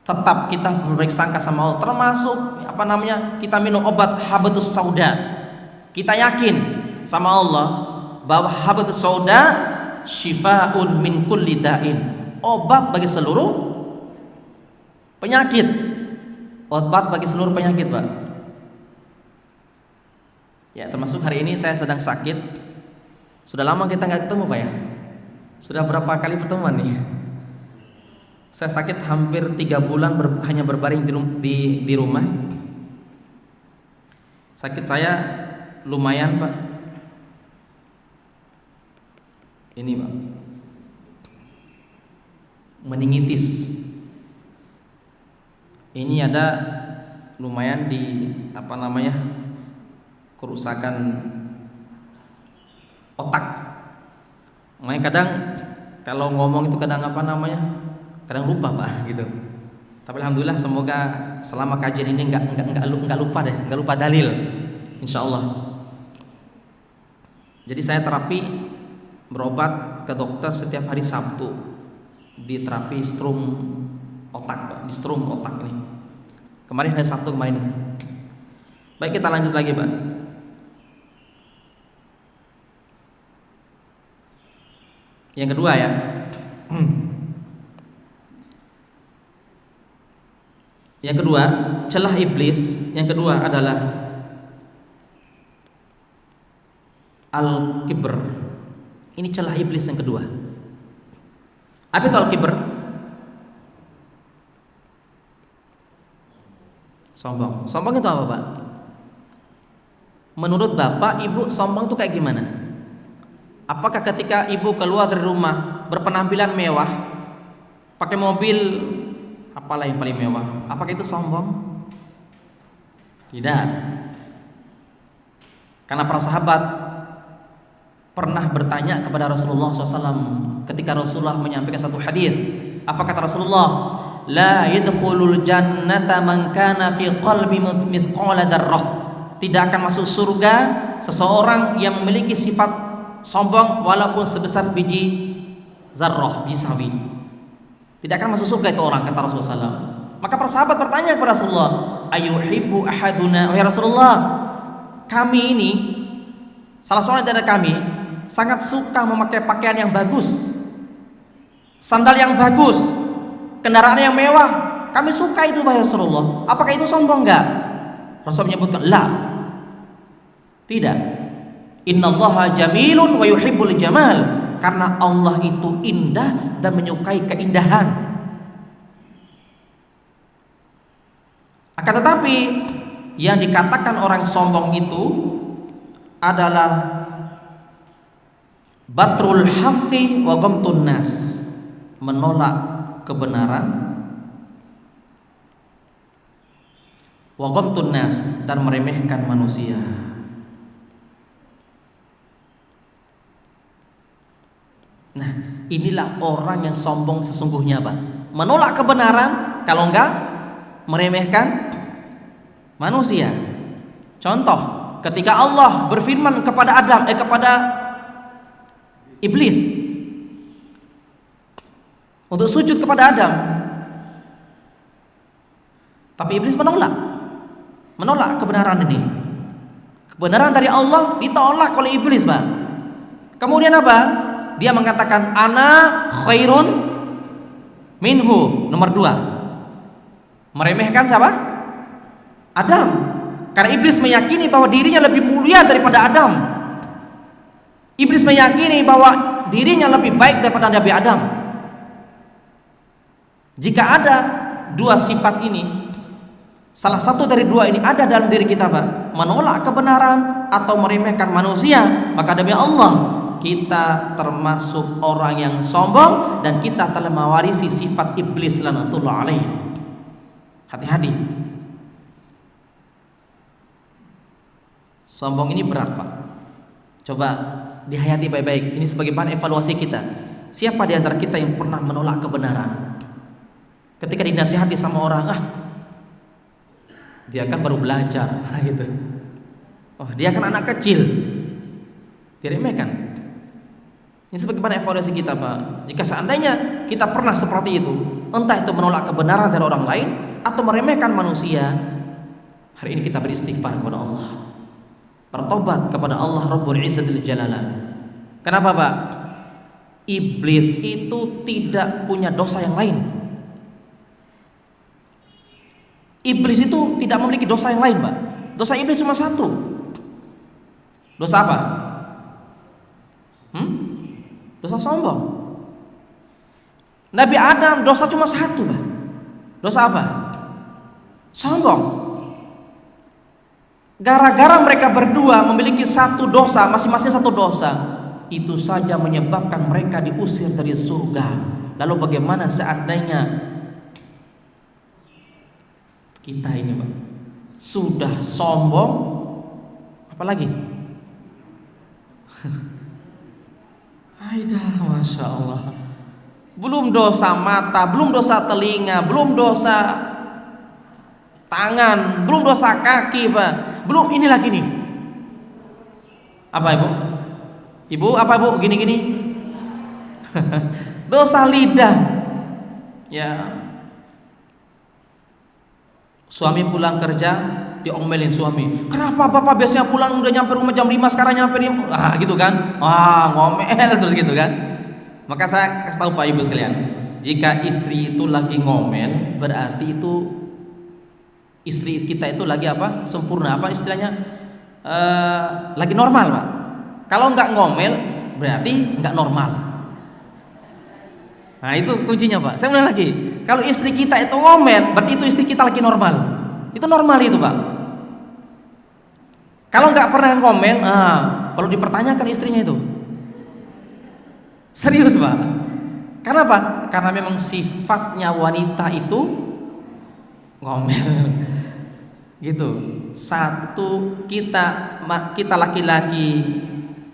tetap kita berbaik sangka sama Allah. Termasuk apa namanya? Kita minum obat habatus sauda. Kita yakin sama Allah bahwa habatus sauda syifaun min kulli da'in. Obat bagi seluruh penyakit. Obat bagi seluruh penyakit, Pak. Ya, termasuk hari ini saya sedang sakit. Sudah lama kita nggak ketemu, Pak ya. Sudah berapa kali pertemuan nih? Saya sakit hampir 3 bulan hanya berbaring di rumah. Sakit saya lumayan, Pak. Ini, Pak, meningitis. Ini ada lumayan di apa namanya, kerusakan otak. Makanya kadang kalau ngomong itu kadang apa namanya, kadang lupa, Pak, gitu. Tapi alhamdulillah semoga selama kajian ini nggak lupa deh, nggak lupa dalil, insya Allah. Jadi saya terapi berobat ke dokter setiap hari Sabtu di terapi strum otak, Pak, di strum otak ini. Kemarin hari Sabtu kemarin. Baik, kita lanjut lagi, Pak. Yang kedua ya. Yang kedua, celah iblis yang kedua adalah al-kibr. Ini celah iblis yang kedua. Apa itu al-kibr? Sombong. Sombong itu apa, Pak? Menurut Bapak, Ibu, sombong itu kayak gimana? Apakah ketika Ibu keluar dari rumah berpenampilan mewah, pakai mobil apalah yang paling mewah, apakah itu sombong? Tidak. Karena para sahabat pernah bertanya kepada Rasulullah SAW ketika Rasulullah menyampaikan satu hadis. Apa kata Rasulullah? La yadkhulul jannata man kana fi qalbi mithqala darrah. Tidak akan masuk surga seseorang yang memiliki sifat sombong walaupun sebesar biji zarrah, biji sawi. Tidak akan masuk surga itu orang, kata Rasulullah SAW. Maka para sahabat bertanya kepada Rasulullah, ayuhibbu ahaduna, wahai Rasulullah, kami ini, salah seorang dari kami sangat suka memakai pakaian yang bagus, sandal yang bagus, kendaraan yang mewah. Kami suka itu, wahai Rasulullah. Apakah itu sombong enggak? Rasul menyebutkan, la, tidak. Innallaha jamilun wa yuhibbul jamal. Karena Allah itu indah dan menyukai keindahan. Akan tetapi yang dikatakan orang sombong itu adalah batrul haqqi wa ghamtun nas, menolak kebenaran, wa ghamtun nas, dan meremehkan manusia. Nah, inilah orang yang sombong sesungguhnya, Pak. Menolak kebenaran, kalau enggak meremehkan manusia. Contoh, ketika Allah berfirman kepada kepada iblis untuk sujud kepada Adam, tapi iblis menolak kebenaran ini. Kebenaran dari Allah ditolak oleh iblis, Pak. Kemudian apa? Dia mengatakan ana khairun minhu. Nomor 2, meremehkan siapa? Adam. Karena iblis meyakini bahwa dirinya lebih mulia daripada Adam. Iblis meyakini bahwa dirinya lebih baik daripada Nabi Adam. Jika ada 2 sifat ini, salah satu dari 2 ini ada dalam diri kita, Pak, menolak kebenaran atau meremehkan manusia, maka demi Allah kita termasuk orang yang sombong dan kita telah mewarisi sifat iblis laknatullah alaih. Hati-hati. Sombong ini berat, Pak. Coba dihayati baik-baik. Ini sebagai bahan evaluasi kita. Siapa di antara kita yang pernah menolak kebenaran? Ketika dinasihati sama orang, dia kan baru belajar, gitu. Oh, dia kan anak kecil, diremehkan. Ini sebagaimana evaluasi kita, Pak. Jika seandainya kita pernah seperti itu, entah itu menolak kebenaran dari orang lain atau meremehkan manusia, hari ini kita beristighfar kepada Allah, bertobat kepada Allah Rabbul Izzatil Jalalah. Kenapa, Pak? Iblis itu tidak punya dosa yang lain. Iblis itu tidak memiliki dosa yang lain, Pak. Dosa iblis cuma satu. Dosa apa? Dosa sombong. Nabi Adam dosa cuma satu, Pak. Dosa apa? Sombong. Gara-gara mereka berdua memiliki satu dosa, masing-masing satu dosa, itu saja menyebabkan mereka diusir dari surga. Lalu bagaimana seandainya kita ini, Pak, sudah sombong, apalagi? Aidah, Masya Allah. Belum dosa mata, belum dosa telinga, belum dosa tangan, belum dosa kaki, Pak. Belum ini lagi nih. Apa, Ibu? Ibu, apa, Bu? Gini-gini. Dosa lidah. Ya. Suami pulang kerja, diomelin suami. Kenapa Bapak biasanya pulang udah nyampe rumah jam 5, sekarang nyampe gitu kan? Ngomel terus gitu kan. Maka saya kasih tahu Pak Ibu sekalian, jika istri itu lagi ngomel, berarti itu istri kita itu lagi apa? Sempurna, apa istilahnya? Lagi normal, Pak. Kalau nggak ngomel, berarti nggak normal. Nah, itu kuncinya, Pak. Saya ulang lagi. Kalau istri kita itu ngomel, berarti itu istri kita lagi normal. Itu normal itu, Pak. Kalau nggak pernah ngomel, perlu dipertanyakan istrinya itu. Serius, Pak. Karena apa? Karena memang sifatnya wanita itu ngomel. Gitu. Satu, kita laki-laki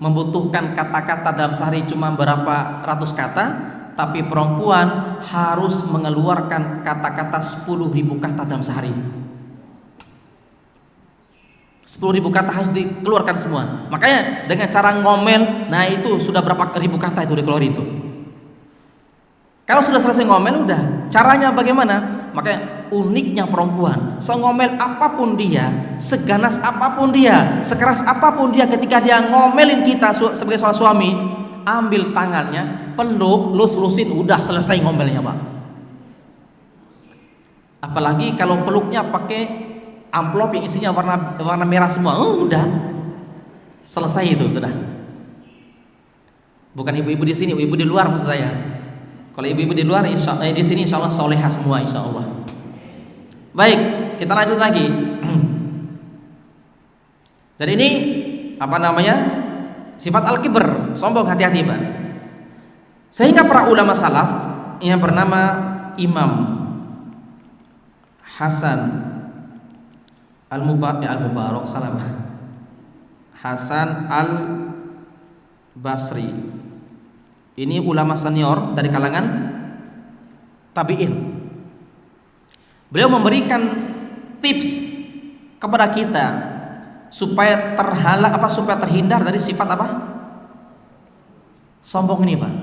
membutuhkan kata-kata dalam sehari cuma berapa ratus kata, tapi perempuan harus mengeluarkan kata-kata 10.000 kata dalam sehari. 10.000 kata harus dikeluarkan semua. Makanya dengan cara ngomel, nah itu sudah berapa ribu kata itu dikeluar itu. Kalau sudah selesai ngomel, udah. Caranya bagaimana? Makanya uniknya perempuan, sengomel apapun dia, seganas apapun dia, sekeras apapun dia, ketika dia ngomelin kita sebagai seorang suami, ambil tangannya, peluk, lus-lusin, udah selesai ngomelnya, Pak. Apalagi kalau peluknya pakai amplop yang isinya warna merah semua, udah selesai itu sudah. Bukan ibu-ibu di sini, ibu di luar maksud saya. Kalau ibu-ibu di luar, di sini insya Allah solehah semua, insya Allah. Baik, kita lanjut lagi. Dan ini apa namanya? Sifat al-kibr, sombong, hati-hati, Pak. Sehingga para ulama salaf yang bernama Imam Hasan Al-Mubarak Hasan Al-Basri. Ini ulama senior dari kalangan tabi'in. Beliau memberikan tips kepada kita supaya supaya terhindar dari sifat apa? Sombong ini, Pak.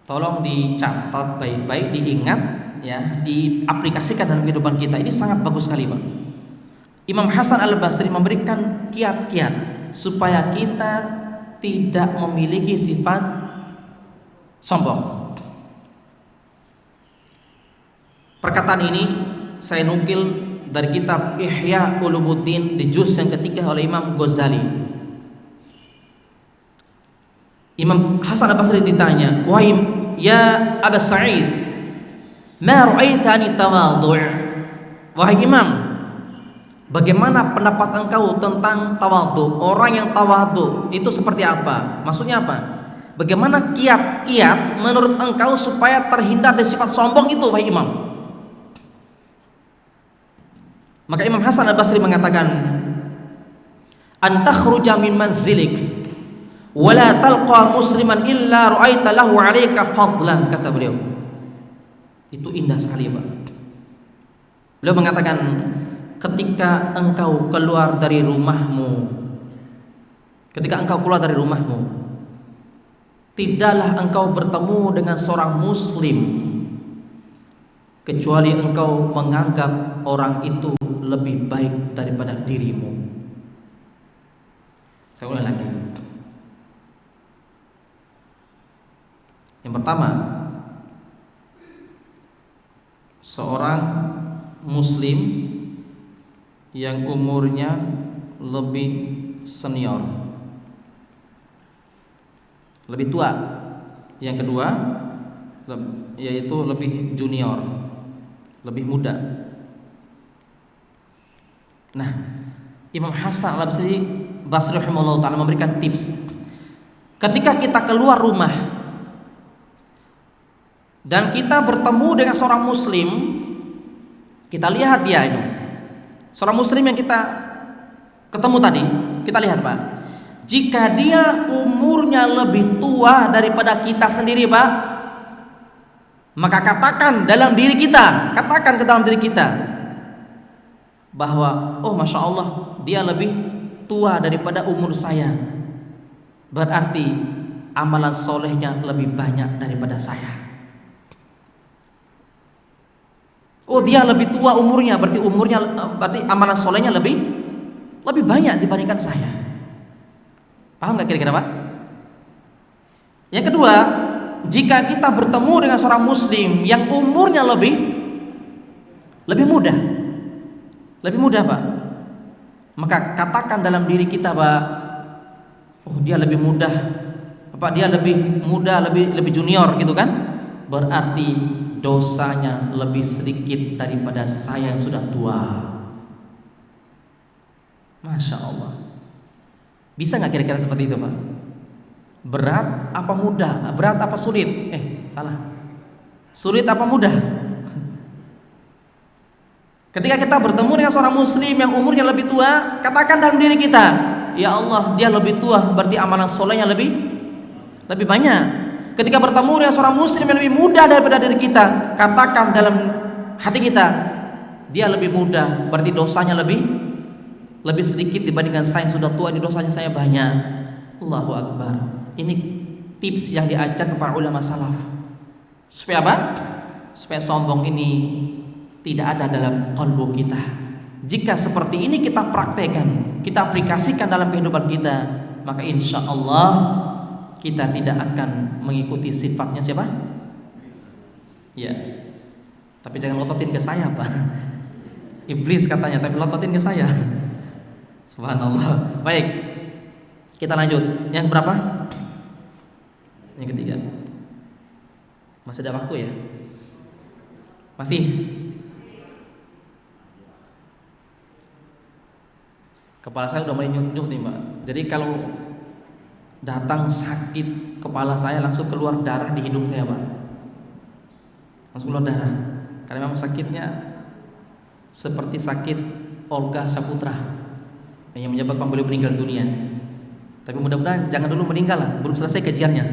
Tolong dicatat baik-baik, diingat ya, diaplikasikan dalam kehidupan kita. Ini sangat bagus sekali, Pak. Imam Hasan Al-Basri memberikan kiat-kiat supaya kita tidak memiliki sifat sombong. Perkataan ini saya nukil dari kitab Ihya Ulumuddin di juz yang ketiga oleh Imam Ghazali. Imam Hasan Al-Basri ditanya, "Wahai ya Aba Sa'id, ma ra'aitani tawadhu'?" Wahai Imam, bagaimana pendapat engkau tentang tawadhu? Orang yang tawadhu itu seperti apa? Maksudnya apa? Bagaimana kiat-kiat menurut engkau supaya terhindar dari sifat sombong itu, wahai Imam? Maka Imam Hasan Al-Basri mengatakan, "Antakhruja min manzilik wa la talqa musliman illa ra'aita lahu 'alaika fadlan," kata beliau. Itu indah sekali, Pak. Beliau mengatakan, ketika engkau keluar dari rumahmu ketika engkau keluar dari rumahmu, tidaklah engkau bertemu dengan seorang muslim kecuali engkau menganggap orang itu lebih baik daripada dirimu. Saya ulang lagi. Yang pertama, seorang muslim yang umurnya lebih senior, lebih tua. Yang kedua, yaitu lebih junior, lebih muda. Nah, Imam Hasan Al-Basri rahimahullah ta'ala memberikan tips. Ketika kita keluar rumah dan kita bertemu dengan seorang muslim, kita lihat dia itu, seorang muslim yang kita ketemu tadi, kita lihat Pak, jika dia umurnya lebih tua daripada kita sendiri Pak, maka katakan ke dalam diri kita bahwa oh Masya Allah, dia lebih tua daripada umur saya, berarti amalan solehnya lebih banyak daripada saya. Oh, dia lebih tua umurnya, berarti amalan solehnya lebih banyak dibandingkan saya. Paham nggak kira-kira Pak? Yang kedua, jika kita bertemu dengan seorang muslim yang umurnya lebih muda Pak, maka katakan dalam diri kita Pak, oh dia lebih muda, dia lebih muda, lebih junior gitu kan, berarti dosanya lebih sedikit daripada saya yang sudah tua. Masya Allah. Bisa nggak kira-kira seperti itu Pak? Berat apa mudah? Berat apa sulit? Salah. Sulit apa mudah? Ketika kita bertemu dengan seorang muslim yang umurnya lebih tua, katakan dalam diri kita, ya Allah, dia lebih tua, berarti amalan solehnya lebih banyak. Ketika bertemu dengan seorang muslim yang lebih muda daripada diri kita, katakan dalam hati kita, dia lebih muda, berarti dosanya lebih sedikit dibandingkan saya yang sudah tua, ini dosanya saya banyak. Allahu Akbar. Ini tips yang diajar kepada ulama salaf. Supaya apa? Supaya sombong ini tidak ada dalam kalbu kita. Jika seperti ini kita praktekkan, kita aplikasikan dalam kehidupan kita, maka insya Allah kita tidak akan mengikuti sifatnya siapa? Ya. Tapi jangan lototin ke saya Pak. Iblis katanya, tapi lototin ke saya. Subhanallah. Baik, kita lanjut. Yang berapa? Yang ketiga. Masih ada waktu ya? Masih. Kepala saya udah mulai nyut-nyut nih Mbak. Jadi kalau datang sakit kepala saya, langsung keluar darah di hidung saya Pak. Langsung keluar darah. Karena memang sakitnya seperti sakit Olga Saputra yang menyebabkan beliau meninggal dunia. Tapi mudah-mudahan jangan dulu meninggal lah, belum selesai kajiannya.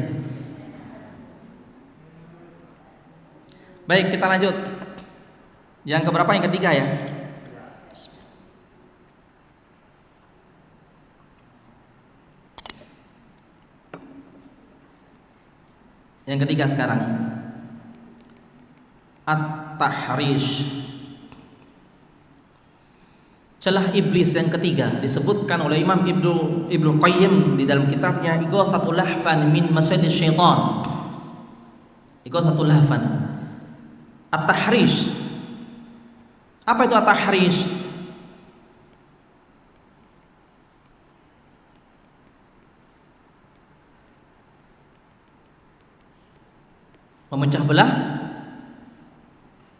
Baik, kita lanjut. Yang keberapa? Yang ketiga ya. Yang ketiga sekarang, at-tahrish, celah iblis yang ketiga disebutkan oleh Imam Ibnu Qayyim di dalam kitabnya Ighatsatul Lahfan min Masyadis Syaitan. Ighatsatul Lahfan. At-tahrish. Apa itu at-tahrish? Memecah belah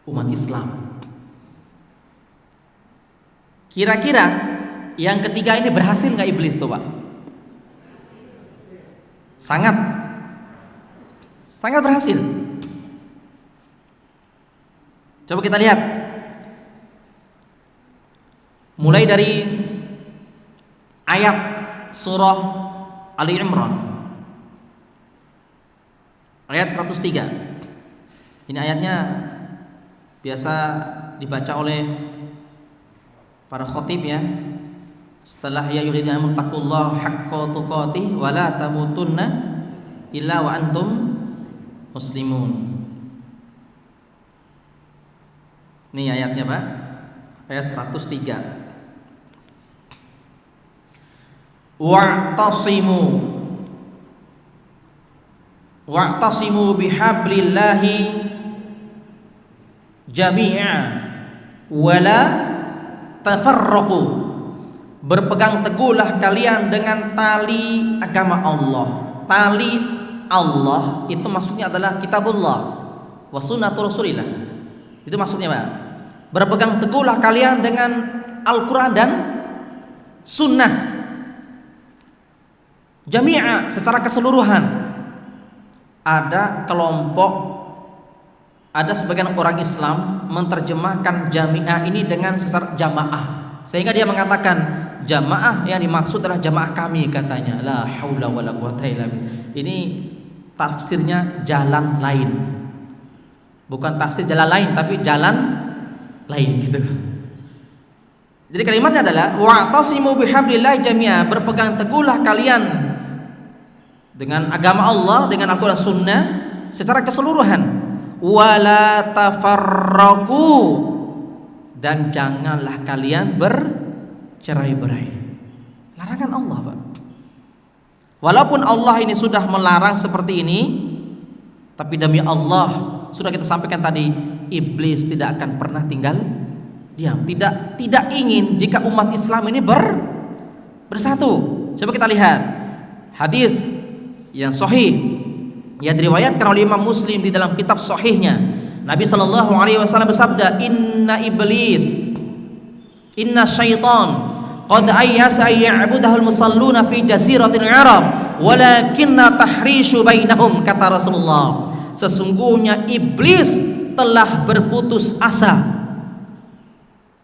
umat Islam. Kira-kira yang ketiga ini berhasil nggak iblis tuh Pak? Sangat berhasil. Coba kita lihat. Mulai dari ayat surah Ali Imran ayat 103. Ini ayatnya biasa dibaca oleh para khotib ya. Setelah ya ayyuhalladzina amanu taqullaha haqqa tuqatih wa la tamutunna illa wa antum muslimun. Ini ayatnya Pak, ayat 103. Wa'tasimu bihablillahi jami'a wala tafarraqu. Berpegang teguhlah kalian dengan tali agama Allah. Tali Allah itu maksudnya adalah kitabullah wa sunnatur rasulillah. Itu maksudnya Pak. Berpegang teguhlah kalian dengan Al-Quran dan sunnah jami'a, secara keseluruhan. Ada kelompok, ada sebagian orang Islam menerjemahkan jami'ah ini dengan secara jamaah, sehingga dia mengatakan jamaah yang dimaksud adalah jamaah kami, katanya. La haula wala quwata illa billah. Ini tafsirnya jalan lain, bukan tafsir jalan lain tapi jalan lain gitu. Jadi kalimatnya adalah wa'tasimu bihablillahi jami'a, berpegang teguhlah kalian dengan agama Allah, dengan Al-Quran Sunnah secara keseluruhan. Wala tafarraqu, dan janganlah kalian bercerai-berai. Larangan Allah Pak. Walaupun Allah ini sudah melarang seperti ini, tapi demi Allah, sudah kita sampaikan tadi, iblis tidak akan pernah tinggal diam. Tidak ingin jika umat Islam ini bersatu. Coba kita lihat hadis yang sahih yang diriwayatkan oleh Imam Muslim di dalam kitab sahihnya. Nabi sallallahu alaihi wasallam bersabda, inna syaitan qad ayyasa ya'budahul musalluna fi jaziratil Arab walakinna tahrishu bainahum, kata Rasulullah. Sesungguhnya iblis telah berputus asa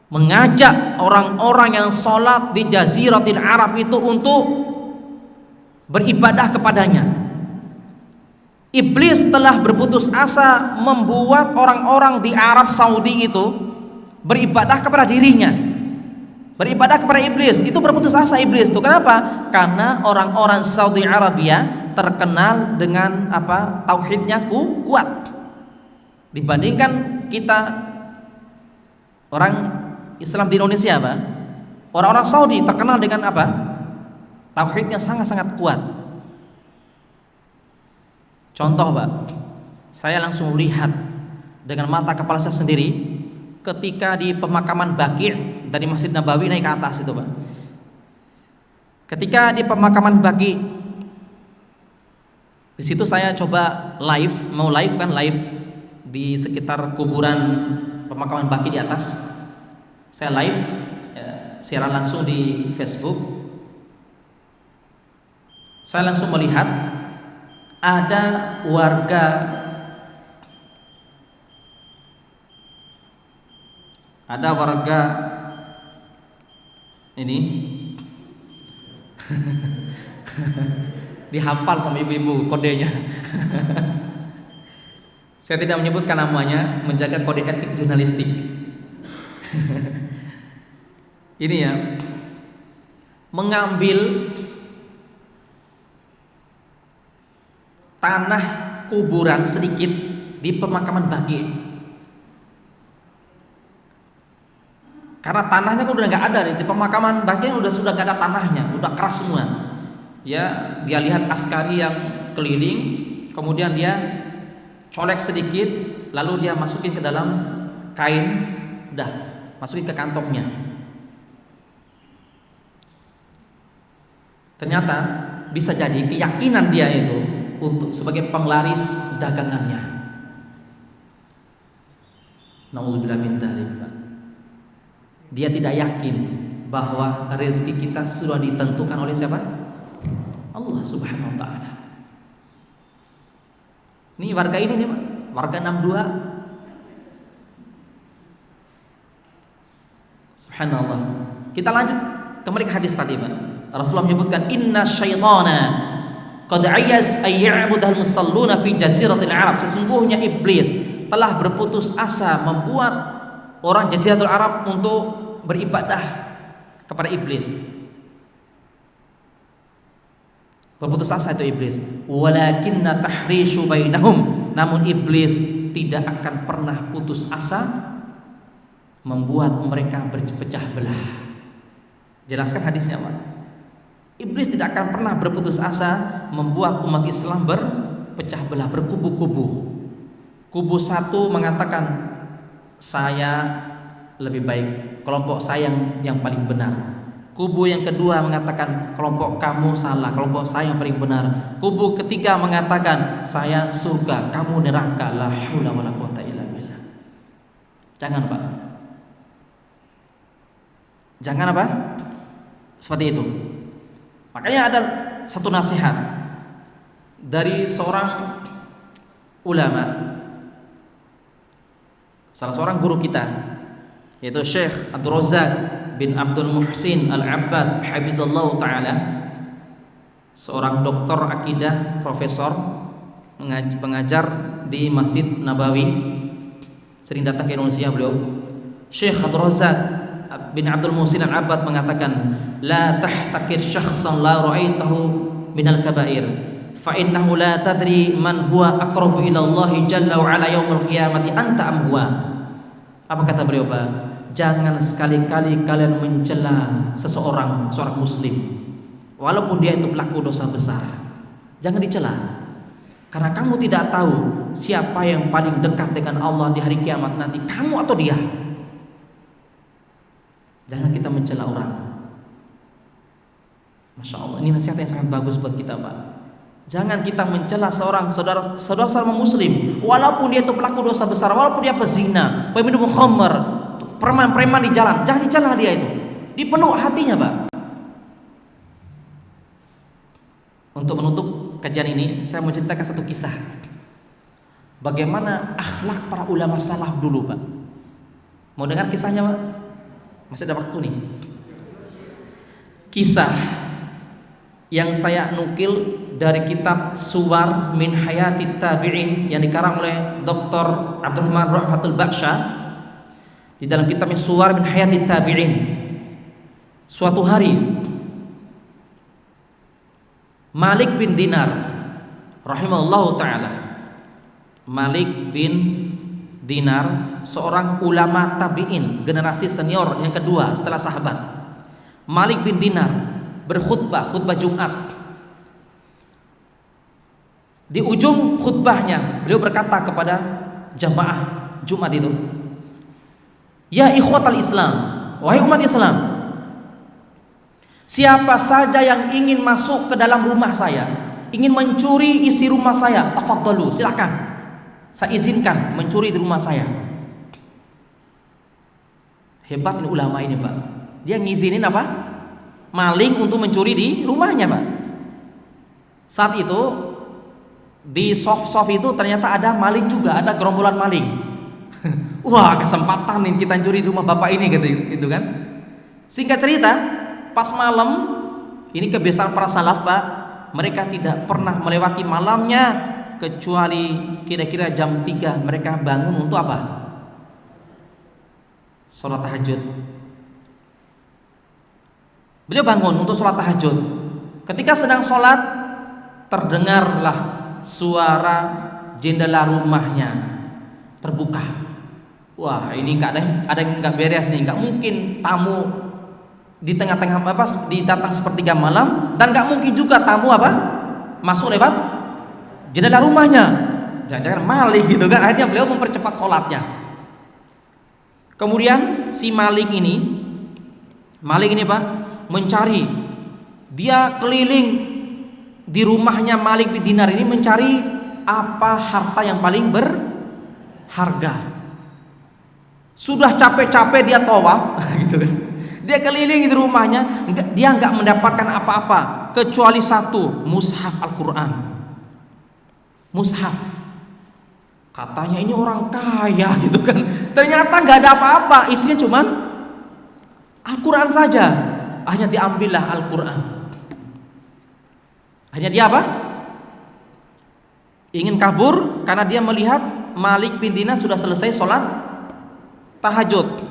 mengajak orang-orang yang sholat di jaziratil Arab itu untuk beribadah kepadanya. Iblis telah berputus asa membuat orang-orang di Arab Saudi itu beribadah kepada dirinya, beribadah kepada iblis. Itu berputus asa iblis itu. Kenapa? Karena orang-orang Saudi Arabia terkenal dengan apa? Tauhidnya kuat. Dibandingkan kita orang Islam di Indonesia, Pak. Orang-orang Saudi terkenal dengan apa? Tauhidnya sangat-sangat kuat. Contoh Pak, saya langsung lihat dengan mata kepala saya sendiri ketika di pemakaman Baqi' dari Masjid Nabawi naik ke atas itu Pak. Ketika di pemakaman Baqi', di situ saya coba live di sekitar kuburan pemakaman Baqi' di atas. Saya live siaran langsung di Facebook. Saya langsung melihat ada warga ini dihafal sama ibu-ibu kodenya. Saya tidak menyebutkan namanya, menjaga kode etik jurnalistik. Ini ya, mengambil tanah kuburan sedikit di pemakaman Baqi'. Karena tanahnya kan udah nggak ada di pemakaman Baqi', sudah nggak ada tanahnya, udah keras semua. Ya, dia lihat askari yang keliling, kemudian dia colek sedikit, lalu dia masukin ke dalam kain, udah masukin ke kantongnya. Ternyata bisa jadi keyakinan dia itu untuk sebagai penglaris dagangannya. Nauzubillah min dzalik. Dia tidak yakin bahwa rezeki kita sudah ditentukan oleh siapa? Allah Subhanahu wa taala. Ini warga ini nih, Pak. Warga 62. Subhanallah. Kita lanjut kembali ke hadis tadi, Pak. Rasulullah menyebutkan inna syaitana qad ayyas ay ya'budal musalluna fi jaziratil Arab. Sesungguhnya iblis telah berputus asa membuat orang Jaziratul Arab untuk beribadah kepada iblis. Berputus asa itu iblis. Walakinna tahrishu bainahum, namun iblis tidak akan pernah putus asa membuat mereka berpecah belah. Jelaskan hadisnya, Pak. Iblis tidak akan pernah berputus asa membuat umat Islam berpecah belah, berkubu-kubu. Kubu satu mengatakan saya lebih baik, kelompok saya yang paling benar. Kubu yang kedua mengatakan kelompok kamu salah, kelompok saya yang paling benar. Kubu ketiga mengatakan saya surga, kamu neraka. La haula wala quwata illa billah. Jangan, Pak. Jangan apa? Seperti itu. Makanya ada satu nasihat dari seorang ulama, salah seorang guru kita, yaitu Syekh Abdul Razak bin Abdul Muhsin Al-Abbad hafizallahu ta'ala, seorang doktor akidah, profesor, pengajar di Masjid Nabawi, sering datang ke Indonesia beliau. Syekh Abdul Razak bin Abdul Muhsin Al-Abbad mengatakan, la tahtakir syakhsan la ra'aitahu minal kabair fa innahu la tadri man huwa aqrabu ila Allah jalla wa ala yaumil qiyamati anta am huwa. Apa kata beliau, Pak? Jangan sekali-kali kalian mencela seorang muslim walaupun dia itu pelaku dosa besar. Jangan dicela, karena kamu tidak tahu siapa yang paling dekat dengan Allah di hari kiamat nanti, kamu atau dia. Jangan kita mencela orang. Masya Allah, ini nasihat yang sangat bagus buat kita, Pak. Jangan kita mencela seorang saudara muslim walaupun dia itu pelaku dosa besar, walaupun dia pezina, peminum khamr, preman-preman di jalan. Jangan dicela dia itu. Dipenuh hatinya, Pak. Untuk menutup kajian ini, saya mau ceritakan satu kisah. Bagaimana akhlak para ulama salaf dulu, Pak. Mau dengar kisahnya, Pak? Masih ada waktu nih. Kisah yang saya nukil dari kitab Suwar min Hayati Tabi'in yang dikarang oleh Dr. Abdurrahman Ra'fatul Baksha. Di dalam kitabnya Suwar min Hayati Tabi'in, suatu hari Malik bin Dinar rahimahullahu ta'ala, Malik bin Dinar, seorang ulama tabi'in, generasi senior yang kedua setelah sahabat. Malik bin Dinar berkhutbah, khutbah Jumat. Di ujung khutbahnya beliau berkata kepada jamaah Jumat itu, ya ikhwatal Islam, wahai umat Islam, siapa saja yang ingin masuk ke dalam rumah saya, ingin mencuri isi rumah saya, tafadhalu, silakan, saya izinkan mencuri di rumah saya. Hebat ini ulama ini, Pak. Dia ngizinin apa? Maling untuk mencuri di rumahnya, Pak. Saat itu di soft itu ternyata ada maling juga, ada gerombolan maling. Wah, kesempatan nih kita curi di rumah bapak ini gitu kan. Singkat cerita, pas malam, ini kebiasaan para salaf, Pak, mereka tidak pernah melewati malamnya kecuali kira-kira jam 3 mereka bangun untuk apa? Sholat tahajud. Beliau bangun untuk sholat tahajud. Ketika sedang sholat, terdengarlah suara jendela rumahnya terbuka. Wah, ini ada yang nggak beres nih. Nggak mungkin tamu di tengah-tengah datang sepertiga malam, dan nggak mungkin juga tamu masuk lewat jendela rumahnya. Jangan-jangan maling gitu kan. Akhirnya beliau mempercepat sholatnya. Kemudian si maling ini Pak mencari, dia keliling di rumahnya Malik bin Dinar ini mencari apa harta yang paling berharga. Sudah capek-capek dia tawaf gitu kan. Dia keliling di rumahnya, dia nggak mendapatkan apa-apa kecuali satu, mushaf Al-Quran. Mushaf. Katanya ini orang kaya gitu kan. Ternyata nggak ada apa-apa, isinya cuman Al-Quran saja. Akhirnya diambillah Al-Quran. Akhirnya dia apa? Ingin kabur karena dia melihat Malik bin Dinar sudah selesai sholat tahajud.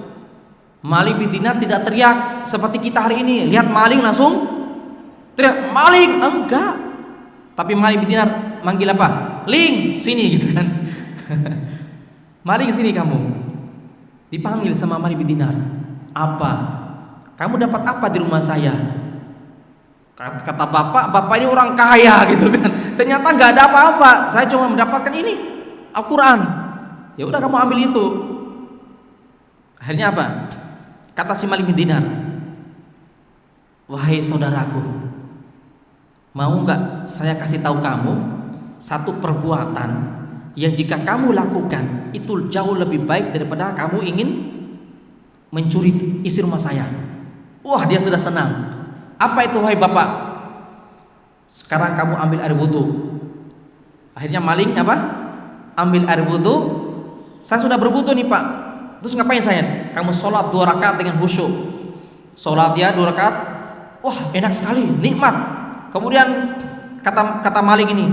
Malik bin Dinar tidak teriak seperti kita hari ini. Lihat maling langsung teriak, maling. Enggak. Tapi Malik bin Dinar manggil apa? Ling, sini gitu kan. Mari ke sini kamu. Dipanggil sama Malik bin Dinar. Apa? Kamu dapat apa di rumah saya? Kata bapak ini orang kaya gitu kan. Ternyata nggak ada apa-apa. Saya cuma mendapatkan ini, Al-Quran. Ya udah kamu ambil itu. Akhirnya apa? Kata si Malik bin Dinar, wahai saudaraku, mau nggak saya kasih tahu kamu satu perbuatan yang jika kamu lakukan itu jauh lebih baik daripada kamu ingin mencuri isi rumah saya. Wah, dia sudah senang. Apa itu wahai bapak? Sekarang kamu ambil air wudu. Akhirnya maling apa? Ambil air wudu. Saya sudah berwudu nih pak. Terus ngapain saya? Kamu sholat 2 rakaat dengan khusyuk. Sholat dia 2 rakaat. Wah, enak sekali, nikmat. Kemudian kata maling ini,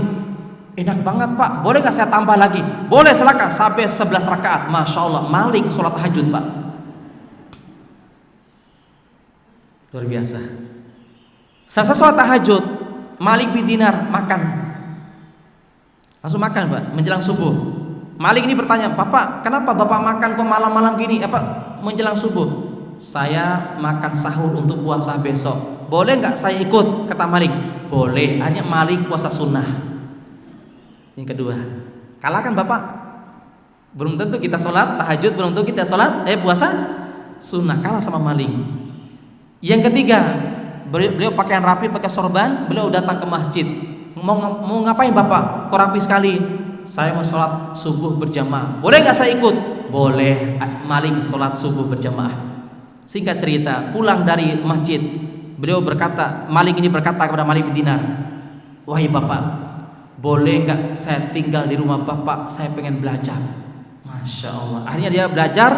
enak banget pak, boleh gak saya tambah lagi? Boleh, silakan, sampai 11 rakaat. Masya Allah, maling sholat tahajud pak. Luar biasa. Selesai sholat tahajud, Malik bin Dinar makan. Langsung makan pak, menjelang subuh. Malik ini bertanya, bapak, kenapa bapak makan kok malam-malam gini? Apa menjelang subuh? Saya makan sahur untuk puasa besok. Boleh nggak saya ikut? Kata Malik. Boleh. Akhirnya Malik puasa sunnah. Yang kedua, kalahkan bapak. Belum tentu kita sholat tahajud, belum tentu kita sholat puasa sunnah. Kalah sama Malik. Yang ketiga, beliau pakaian rapi, pakai sorban. Beliau datang ke masjid. Mau ngapain bapak? Kok rapi sekali? Saya mau sholat subuh berjamaah. Boleh nggak saya ikut? Boleh. Malik sholat subuh berjamaah. Singkat cerita, pulang dari masjid, Malik ini berkata kepada Malik bin Dinar, wahai bapak, boleh nggak saya tinggal di rumah bapak? Saya pengen belajar. Masya Allah. Akhirnya dia belajar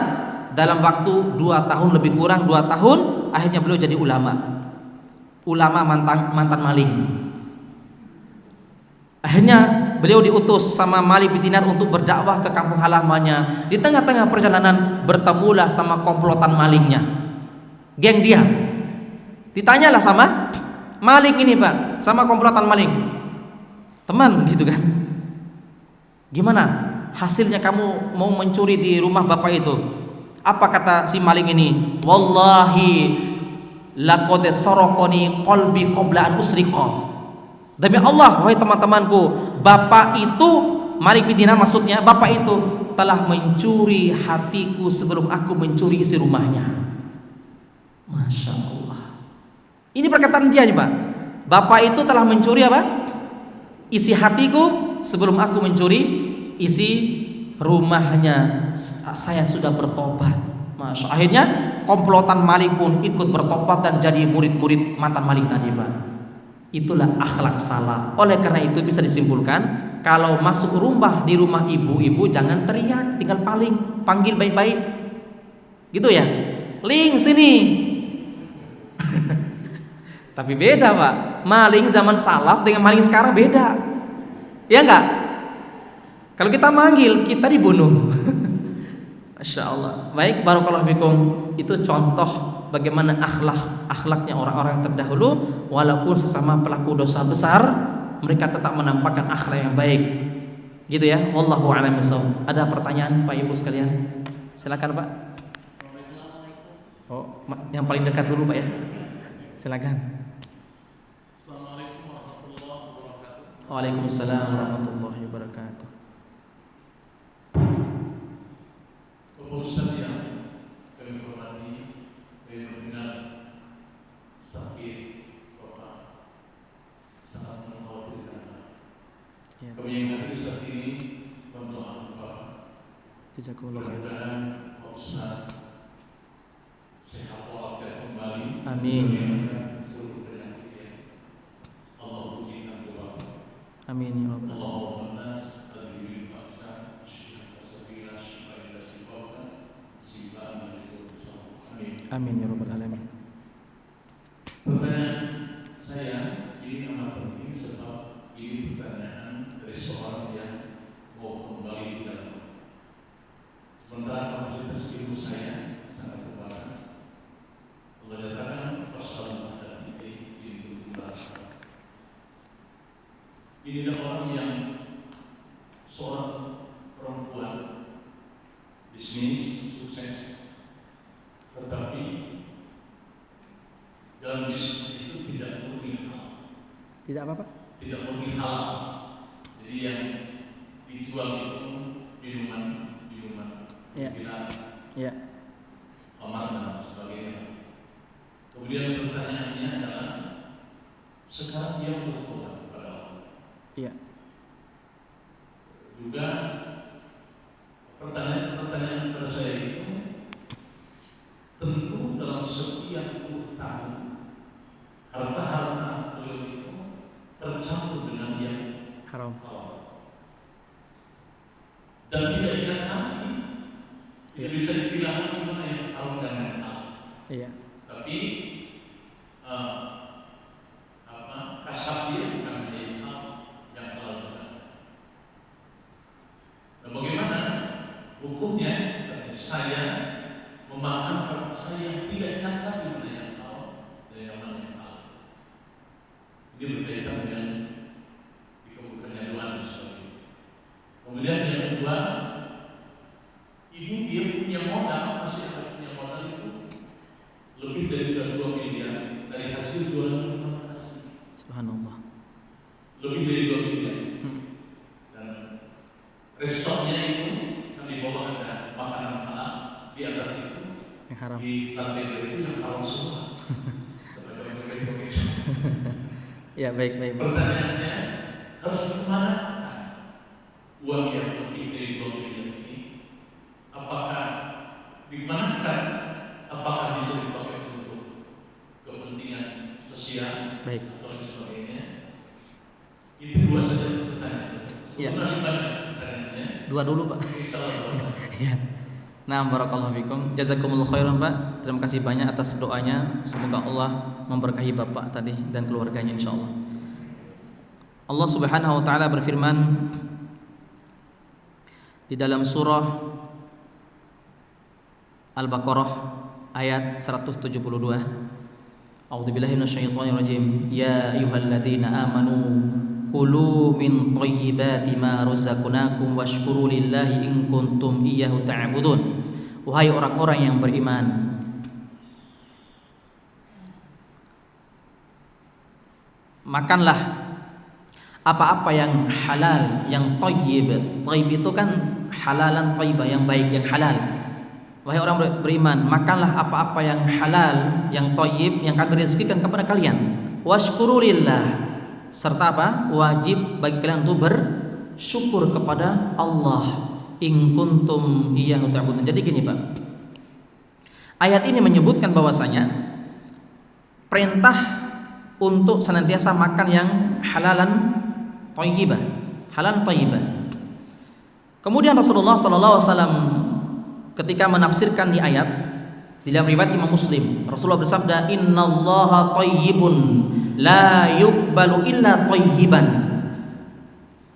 dalam waktu 2 tahun, lebih kurang 2 tahun. Akhirnya beliau jadi ulama mantan maling. Akhirnya beliau diutus sama Malik bin Dinar untuk berdakwah ke kampung halamannya. Di tengah-tengah perjalanan bertemulah sama komplotan malingnya, geng dia. Ditanyalah sama Malik ini pak, sama komplotan maling, teman gitu kan, gimana hasilnya kamu mau mencuri di rumah bapak itu? Apa kata si maling ini? Wallahi laqad saraqani qalbi qabla an usriqa. Demi Allah, wahai teman-temanku, bapak itu, Malik bin Dinar maksudnya, bapak itu telah mencuri hatiku sebelum aku mencuri isi rumahnya. Masya Allah. Ini perkataan dia nih pak. Bapak itu telah mencuri apa? Isi hatiku sebelum aku mencuri isi rumahnya. Saya sudah bertobat. Masya Allah. Akhirnya komplotan maling pun ikut bertobat dan jadi murid-murid mantan maling tadi pak. Itulah akhlak salaf. Oleh karena itu bisa disimpulkan, kalau masuk rumah di rumah ibu-ibu jangan teriak, tinggal panggil baik-baik. Gitu ya. Ling sini. Tapi beda pak, maling zaman salaf dengan maling sekarang beda. Ya enggak? Kalau kita manggil, kita dibunuh. Masya Allah. Baik, barakallahu fikum. Itu contoh bagaimana akhlaknya orang-orang terdahulu. Walaupun sesama pelaku dosa besar, mereka tetap menampakkan akhlak yang baik. Gitu ya. Wallahu a'lam bishawab. Ada pertanyaan Pak Ibu sekalian? Silakan Pak. Oh, yang paling dekat dulu Pak ya. Silakan. Assalamualaikum warahmatullahi wabarakatuh. Waalaikumsalam warahmatullahi wabarakatuh. Bapak Ustaz yang kami hormati, saya benar sakit Bapak, sangat mengkhawatirkan. Kami yang hadir saat ini mendoakan Bapak. Jazakumullah khair. Mudah-mudahan Pak Ustaz sehat walafiat kembali. Amin. Seluruh penyakitnya Allah ujikan Bapak. Amin ya rabbal alamin. Allahumma nas adhibil ba'sa syifaa sabila syifaa ila syifaa syifaa min kulli. Amin ya rabbal alamin. Pertanyaan saya ini amat penting sebab ini pertanyaan dari seorang yang mau kembali di dalam. Sementara kapasitas ilmu saya sangat terbatas. Allah nyatakan pasal ada ini bahasa. Ini ada orang yang seorang perempuan bisnis sukses, tetapi dalam bisnis itu tidak murni halal. Tidak apa-apa? Tidak murni halal. Jadi yang dijual itu minuman, Ya. Ya. khamar dan sebagainya. Kemudian pertanyaannya adalah, sekarang dia bertobat kepada Allah. Iya. Juga pertanyaan kepada saya itu, tentu dalam setiap 10 tahun harta-harta beliau itu tercampur dengan yang Haram. Dan tidak ingat lagi, tidak bisa dibilang mana yang haram dan yang halal. Iya. Tapi kasar dia bukan hanya yang halal juga. Nah, bagaimana hukumnya? Saya memakan harta saya yang tidak ingat lagi mana yang halal dan yang mana yang halal. Ini berkaitan dengan dikabulkannya doa dan sebagainya. Kemudian yang kedua, ini dia punya modal, masih ada punya modal itu lebih dari 2 miliar dari hasil jualan minuman keras. Subhanallah. Lebih dari 2 miliar. Dan restorannya itu kan di bawah ada makanan halal, di atas itu Yang haram. di lantai 2 itu yang haram semua. Ya, baik. Pertanyaannya, harus kemana uang yang lebih dari 2 miliar ini? Apakah dimanakan? Apakah bisa dipakai untuk kepentingan sosial atau sebagainya? Itu 2 saja pertanyaan. Ya. Masih banyak pertanyaannya. 2 dulu, Pak. Ya. Nah, barakallahu fikum. Jazakumullah khairan, Pak. Terima kasih banyak atas doanya. Semoga Allah memberkahi Bapak tadi dan keluarganya insyaallah. Allah Subhanahu wa taala berfirman di dalam surah Al-Baqarah ayat 172. A'udzubillahi minasyaitonir rajim. Ya ayyuhalladzina amanu kulu min thayyibati ma razaqnakum washkuru lillahi in kuntum iyyahu ta'budun. Wahai orang-orang yang beriman, makanlah apa-apa yang halal, yang thayyib. Thayyib itu kan halalan thayyibah, yang baik, yang halal. Wahai orang beriman, makanlah apa-apa yang halal, yang thayyib, yang kami rezekikan kepada kalian. Washkuru lillah, serta apa? Wajib bagi kalian untuk bersyukur kepada Allah. In kuntum iyyahu ta'budun. Jadi gini, Pak. Ayat ini menyebutkan bahwasanya perintah untuk senantiasa makan yang halalan thayyibah, halal thayyibah. Kemudian Rasulullah sallallahu alaihi wasallam ketika menafsirkan di ayat di dalam riwayat Imam Muslim, Rasulullah bersabda, "Innallaha thayyibun la yuqbalu illa thayyiban."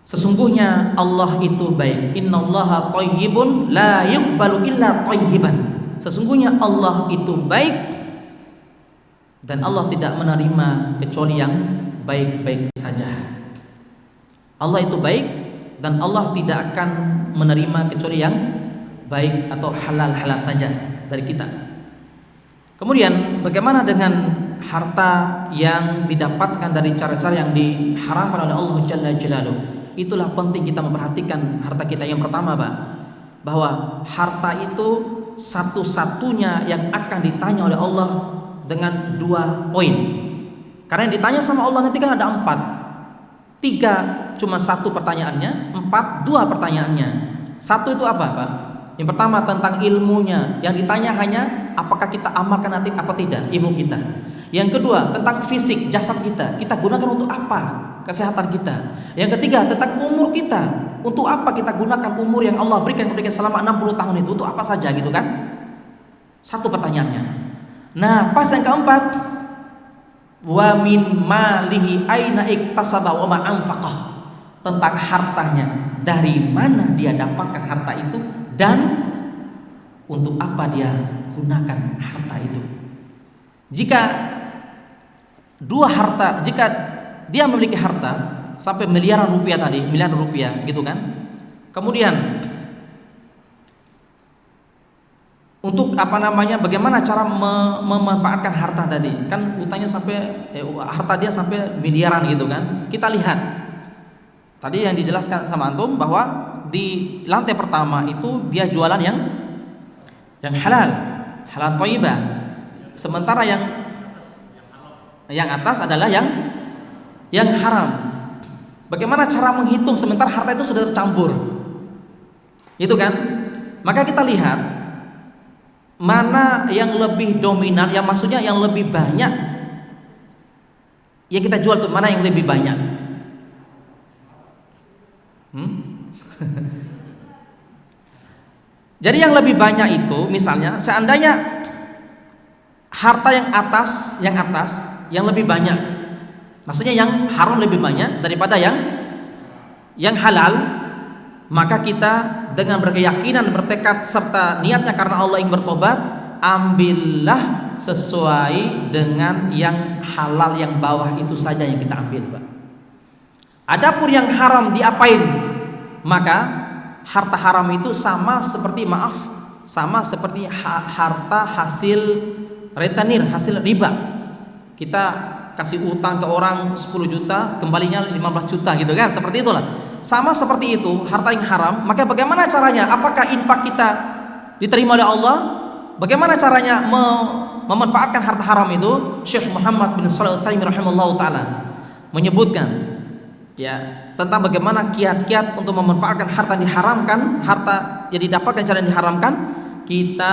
Sesungguhnya Allah itu baik. Innallaha thayyibun la yuqbalu illa thayyiban. Sesungguhnya Allah itu baik dan Allah tidak menerima kecuali yang baik-baik saja. Allah itu baik dan Allah tidak akan menerima kecuali yang baik atau halal-halal saja dari kita. Kemudian bagaimana dengan harta yang didapatkan dari cara-cara yang diharamkan oleh Allah Jalla Jalaluhu? Itulah penting kita memperhatikan harta kita. Yang pertama, Pak, bahwa harta itu satu-satunya yang akan ditanya oleh Allah dengan 2 poin. Karena yang ditanya sama Allah nanti kan ada 4. 3 cuma 1 pertanyaannya, 4 2 pertanyaannya. 1 itu apa, Pak? Yang pertama tentang ilmunya, yang ditanya hanya apakah kita amalkan nanti apa tidak ilmu kita. Yang kedua tentang fisik jasad kita gunakan untuk apa kesehatan kita. Yang ketiga tentang umur kita, untuk apa kita gunakan umur yang Allah berikan kepada kita selama 60 tahun itu, untuk apa saja gitu kan. 1 pertanyaannya. Nah, pas yang keempat, wa min malihi aina iktasaba wa ma anfaqah, tentang hartanya, dari mana dia dapatkan harta itu dan untuk apa dia gunakan harta itu. Jika dia memiliki harta sampai miliaran rupiah tadi, miliaran rupiah gitu kan. Kemudian untuk bagaimana cara memanfaatkan harta tadi, kan utangnya sampai harta dia sampai miliaran gitu kan. Kita lihat tadi yang dijelaskan sama antum bahwa di lantai pertama itu dia jualan yang halal thayyibah, sementara yang atas adalah yang haram. Bagaimana cara menghitung sementara harta itu sudah tercampur, itu kan? Maka kita lihat mana yang lebih dominan, yang maksudnya yang lebih banyak yang kita jual itu mana yang lebih banyak. Jadi yang lebih banyak itu misalnya seandainya harta yang atas yang lebih banyak, maksudnya yang haram lebih banyak daripada yang halal, maka kita dengan berkeyakinan, bertekad serta niatnya karena Allah ingin bertobat, ambillah sesuai dengan yang halal yang bawah itu saja yang kita ambil, Pak. Adapun yang haram diapain? Maka harta haram itu sama seperti harta hasil retenir, hasil riba. Kita kasih utang ke orang 10 juta, kembalinya 15 juta gitu kan, seperti itulah. Sama seperti itu harta yang haram. Maka bagaimana caranya? Apakah infak kita diterima oleh Allah? Bagaimana caranya memanfaatkan harta haram itu? Syekh Muhammad bin Shalih Al-Utsaimin rahimahullahu taala menyebutkan tentang bagaimana kiat-kiat untuk memanfaatkan harta yang diharamkan, harta yang didapatkan cara yang diharamkan. Kita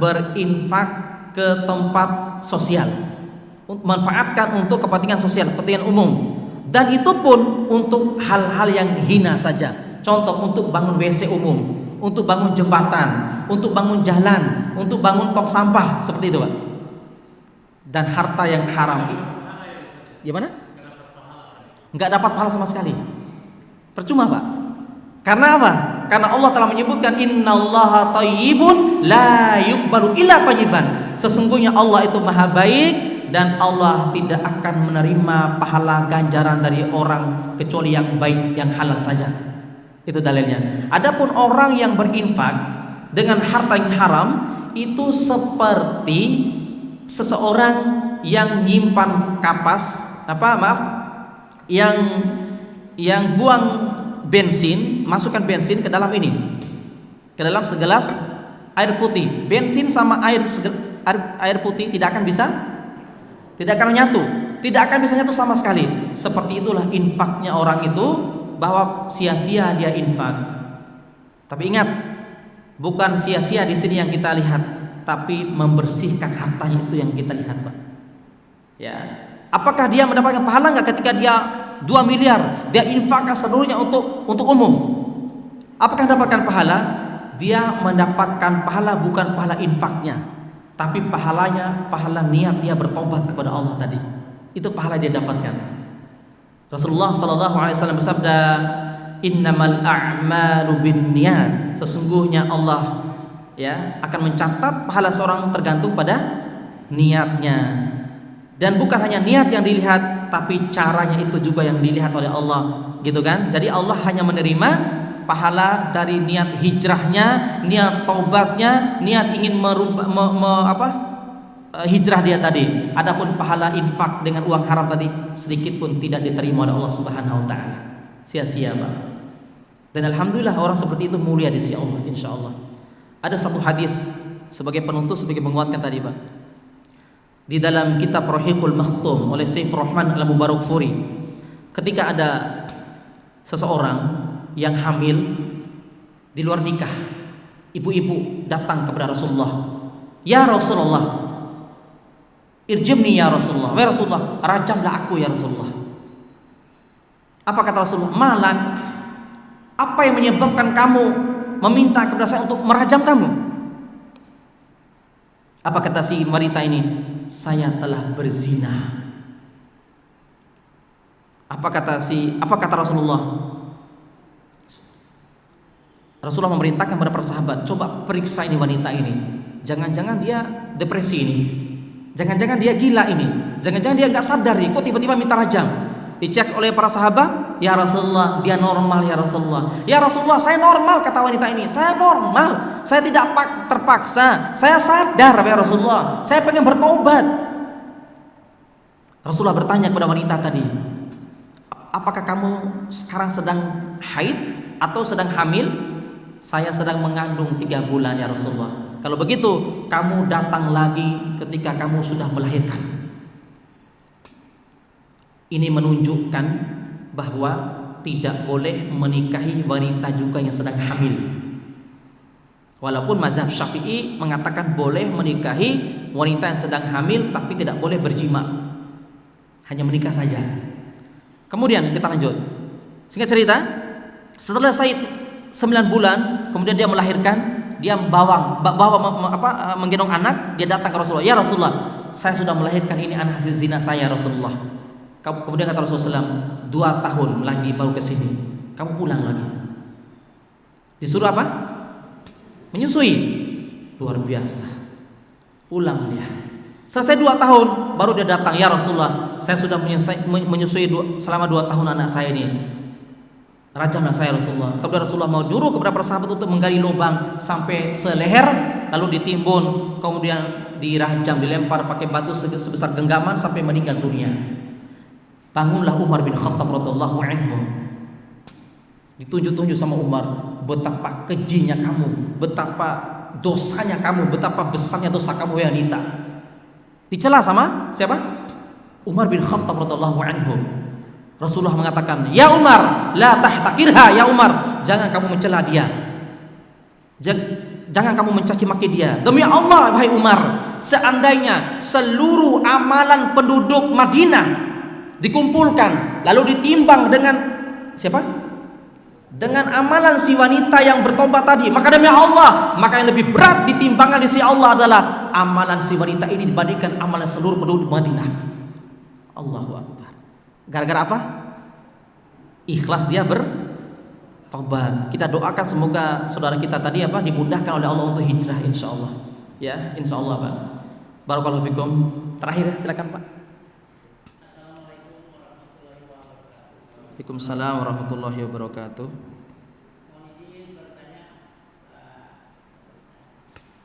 berinfak ke tempat sosial, manfaatkan untuk kepentingan sosial, kepentingan umum. Dan itu pun untuk hal-hal yang hina saja. Contoh untuk bangun WC umum, untuk bangun jembatan, untuk bangun jalan, untuk bangun tong sampah, seperti itu, Pak. Dan harta yang haram gimana? Enggak dapat pahala sama sekali. Percuma, Pak. Karena apa? Karena Allah telah menyebutkan innallaha thayyibun la yuqbalu illa thayyiban. Sesungguhnya Allah itu maha baik dan Allah tidak akan menerima pahala ganjaran dari orang kecuali yang baik, yang halal saja. Itu dalilnya. Adapun orang yang berinfak dengan harta yang haram itu seperti seseorang yang nyimpan yang buang bensin, masukkan bensin ke dalam ini, ke dalam segelas air putih. Bensin sama air putih tidak akan menyatu, tidak akan bisa nyatu sama sekali. Seperti itulah infaknya orang itu, bahwa sia-sia dia infak. Tapi ingat, bukan sia-sia di sini yang kita lihat, tapi membersihkan hartanya itu yang kita lihat, Pak. Ya, apakah dia mendapatkan pahala nggak ketika dia 2 miliar dia infakkan seluruhnya untuk umum? Apakah mendapatkan pahala? Dia mendapatkan pahala bukan pahala infaknya, tapi pahalanya pahala niat dia bertobat kepada Allah tadi. Itu pahala dia dapatkan. Rasulullah sallallahu alaihi wasallam bersabda, "Innamal a'malu binniyat." Sesungguhnya Allah akan mencatat pahala seorang tergantung pada niatnya. Dan bukan hanya niat yang dilihat, tapi caranya itu juga yang dilihat oleh Allah, gitu kan? Jadi Allah hanya menerima pahala dari niat hijrahnya, niat taubatnya, niat ingin hijrah dia tadi. Adapun pahala infak dengan uang haram tadi sedikit pun tidak diterima oleh Allah Subhanahu wa taala. Sia-sia, Pak. Dan alhamdulillah orang seperti itu mulia di sisi Allah, insyaallah. Ada satu hadis sebagai penutup, sebagai penguatkan tadi, Pak. Di dalam kitab Rahiqul Makhtum oleh Saifur Rahman Al-Mubarakfuri, ketika ada seseorang yang hamil di luar nikah, ibu-ibu datang kepada Rasulullah, "Ya Rasulullah, irjimni ya Rasulullah, wahai Rasulullah, rajamlah aku ya Rasulullah." Apa kata Rasulullah? "Malak, apa yang menyebabkan kamu meminta kepada saya untuk merajam kamu?" Apa kata si wanita ini? "Saya telah berzina." Apa kata Rasulullah? Rasulullah memerintahkan kepada para sahabat, "Coba periksa ini wanita ini. Jangan-jangan dia depresi ini. Jangan-jangan dia gila ini. Jangan-jangan dia enggak sadar nih, kok tiba-tiba minta rajam." Dicek oleh para sahabat, ya Rasulullah, dia normal ya Rasulullah. Ya Rasulullah, saya normal, kata wanita ini. Saya normal, saya tidak terpaksa, saya sadar ya Rasulullah, saya pengen bertobat. Rasulullah bertanya kepada wanita tadi, apakah kamu sekarang sedang haid atau sedang hamil? Saya sedang mengandung 3 bulan ya Rasulullah. Kalau begitu, kamu datang lagi ketika kamu sudah melahirkan. Ini menunjukkan bahwa tidak boleh menikahi wanita juga yang sedang hamil. Walaupun mazhab Syafi'i mengatakan boleh menikahi wanita yang sedang hamil, tapi tidak boleh berjima, hanya menikah saja. Kemudian kita lanjut. Singkat cerita, setelah Said 9 bulan, kemudian dia melahirkan, dia menggendong anak, dia datang ke Rasulullah. Ya Rasulullah, saya sudah melahirkan, ini anak hasil zina saya Rasulullah. Kemudian kata Rasulullah SAW, 2 tahun lagi baru ke sini, kamu pulang lagi. Disuruh apa? Menyusui. Luar biasa. Pulang dia. Selesai 2 tahun, baru dia datang. Ya Rasulullah, saya sudah menyusui selama 2 tahun anak saya ini. Rajamlah saya Rasulullah. Kemudian Rasulullah mau nyuruh kepada para sahabat untuk menggali lubang sampai seleher, lalu ditimbun, kemudian dirajam, dilempar pakai batu sebesar genggaman sampai meninggal dunia. Bangunlah Umar bin Khattab radhiyallahu anhu. Ditunjuk-tunjuk sama Umar, betapa kejinya kamu, betapa dosanya kamu, betapa besarnya dosa kamu ya wanita. Dicela sama siapa? Umar bin Khattab radhiyallahu anhu. Rasulullah mengatakan, "Ya Umar, la tahtakirha ya Umar." Jangan kamu mencela dia. Jangan kamu mencaci maki dia. Demi Allah wahai Umar, seandainya seluruh amalan penduduk Madinah dikumpulkan lalu ditimbang dengan siapa? Dengan amalan si wanita yang bertobat tadi, maka demi Allah, maka yang lebih berat ditimbangan di sisi Allah adalah amalan si wanita ini dibandingkan amalan seluruh penduduk Madinah. Allahu Akbar. Gara-gara apa? Ikhlas dia bertobat. Kita doakan semoga saudara kita tadi dimudahkan oleh Allah untuk hijrah insyaallah. Ya, insyaallah Pak. Barakallahu fikum. Terakhir silakan Pak. Waalaikumsalam warahmatullahi wabarakatuh. Mohon izin bertanya,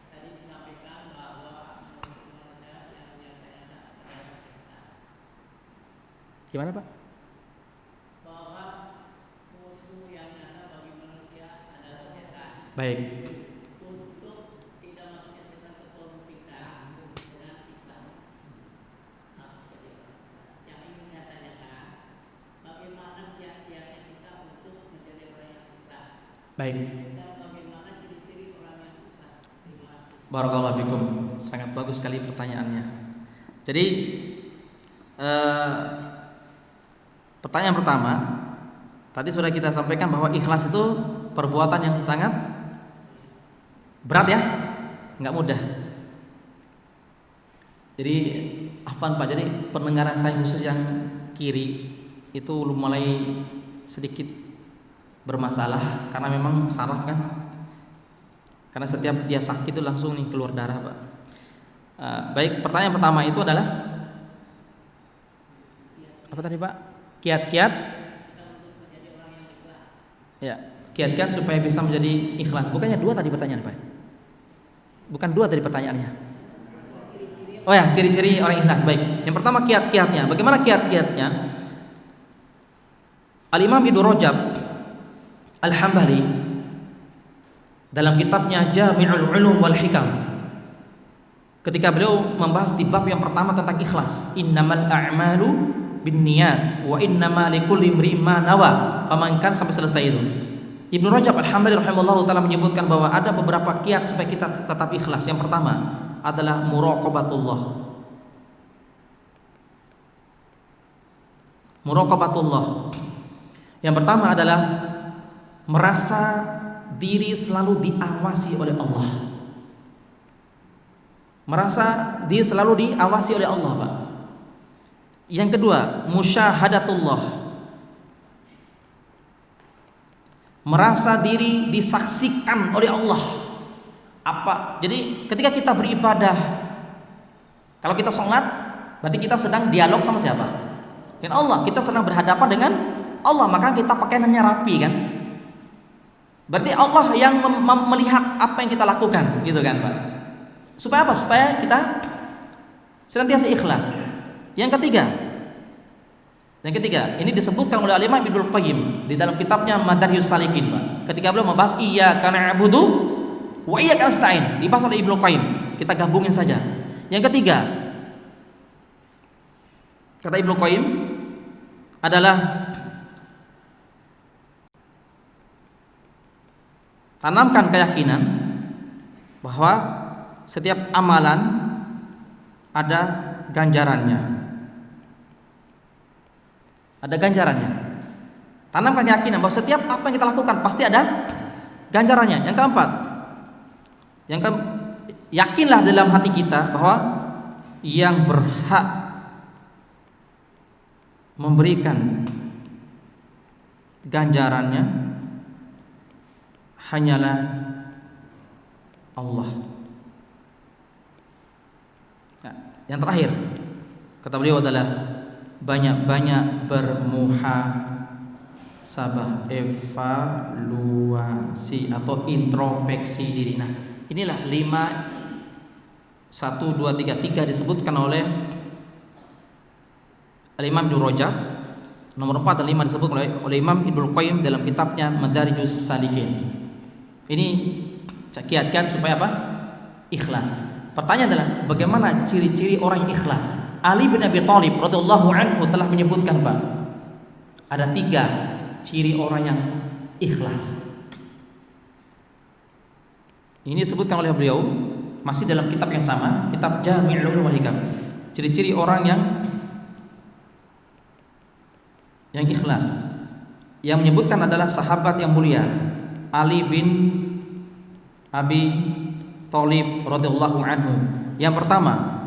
tadi disampaikan bahwa manusia yang nyatanya adalah setan. Gimana Pak? Bahwa musuh yang nyata bagi manusia adalah setan. Baik. Untuk tidak masuknya setan ke kolom kita dengan ikhlas. Yang ingin saya tanyakan, bagaimana kiat-kiatnya kita untuk menjadi orang yang ikhlas? Baik. Dan bagaimana ciri-ciri orang yang ikhlas? Terima kasih. Barakallahu fikum. Sangat bagus sekali pertanyaannya. Jadi pertanyaan pertama, tadi sudah kita sampaikan bahwa ikhlas itu perbuatan yang sangat berat ya, nggak mudah. Jadi afwan Pak, jadi pendengaran saya khusus yang kiri itu mulai sedikit bermasalah karena memang saraf kan, karena setiap dia sakit itu langsung nih keluar darah Pak. Baik, pertanyaan pertama itu adalah apa tadi Pak? Kiat-kiat ya, kiat-kiat supaya bisa menjadi ikhlas. Bukannya 2 tadi pertanyaan Pak? Bukan 2 tadi pertanyaannya. Oh ya, ciri-ciri orang ikhlas. Baik, yang pertama kiat-kiatnya. Bagaimana kiat-kiatnya? Al-Imam Ibnu Rajab Al-Hambali dalam kitabnya Jami'ul Ulum wal Hikam, ketika beliau membahas di bab yang pertama tentang ikhlas, innamal a'malu binniyat wa innama likulli imri'in ma nawa, faman kan sampai selesai itu. Ibnu Rajab Al-Hambali rahimahullahu taala menyebutkan bahwa ada beberapa kiat supaya kita tetap ikhlas. Yang pertama adalah muraqabatullah. Muraqabatullah. Yang pertama adalah merasa diri selalu diawasi oleh Allah. Merasa diri selalu diawasi oleh Allah, Pak. Yang kedua, musyahadatullah. Merasa diri disaksikan oleh Allah. Jadi ketika kita beribadah, kalau kita sholat, berarti kita sedang dialog sama siapa? dengan Allah. Kita sedang berhadapan dengan Allah, maka kita pakaiannya rapi kan. Berarti Allah yang melihat apa yang kita lakukan, gitu kan Pak. Supaya apa? Supaya kita senantiasa ikhlas. Yang ketiga, ini disebutkan oleh Imam Ibnu Qayyim di dalam kitabnya Madarijus Salikin, Pak. Ketika beliau membahas iyyaka na'budu wa iyyaka nasta'in, dibahas oleh Ibnu Qayyim. Kita gabungin saja. Yang ketiga, kata Ibnu Qayyim adalah tanamkan keyakinan bahwa setiap amalan ada ganjarannya. Ada ganjarannya. Tanamkan keyakinan bahwa setiap apa yang kita lakukan pasti ada ganjarannya. Yang keempat, yakinlah dalam hati kita bahwa yang berhak memberikan ganjarannya hanyalah Allah. Nah, yang terakhir kata beliau adalah banyak-banyak bermuhasabah, evaluasi atau introspeksi diri. Nah, inilah 1, 2, 3 disebutkan oleh Imam Ibnu Rajab. Nomor 4 dan 5 disebut oleh Imam Ibnu Qayyim dalam kitabnya Madarijus Salikin. Ini kiat-kiat supaya apa? Ikhlas. Pertanyaan adalah bagaimana ciri-ciri orang yang ikhlas? Ali bin Abi Thalib radhiyallahu anhu telah menyebutkan, Pak, ada 3 ciri orang yang ikhlas. Ini disebutkan oleh beliau masih dalam kitab yang sama, kitab Jami'ul Ulum wal Hikam. Ciri-ciri orang yang ikhlas. Yang menyebutkan adalah sahabat yang mulia Ali bin Abi Thalib radhiyallahu anhu. Yang pertama,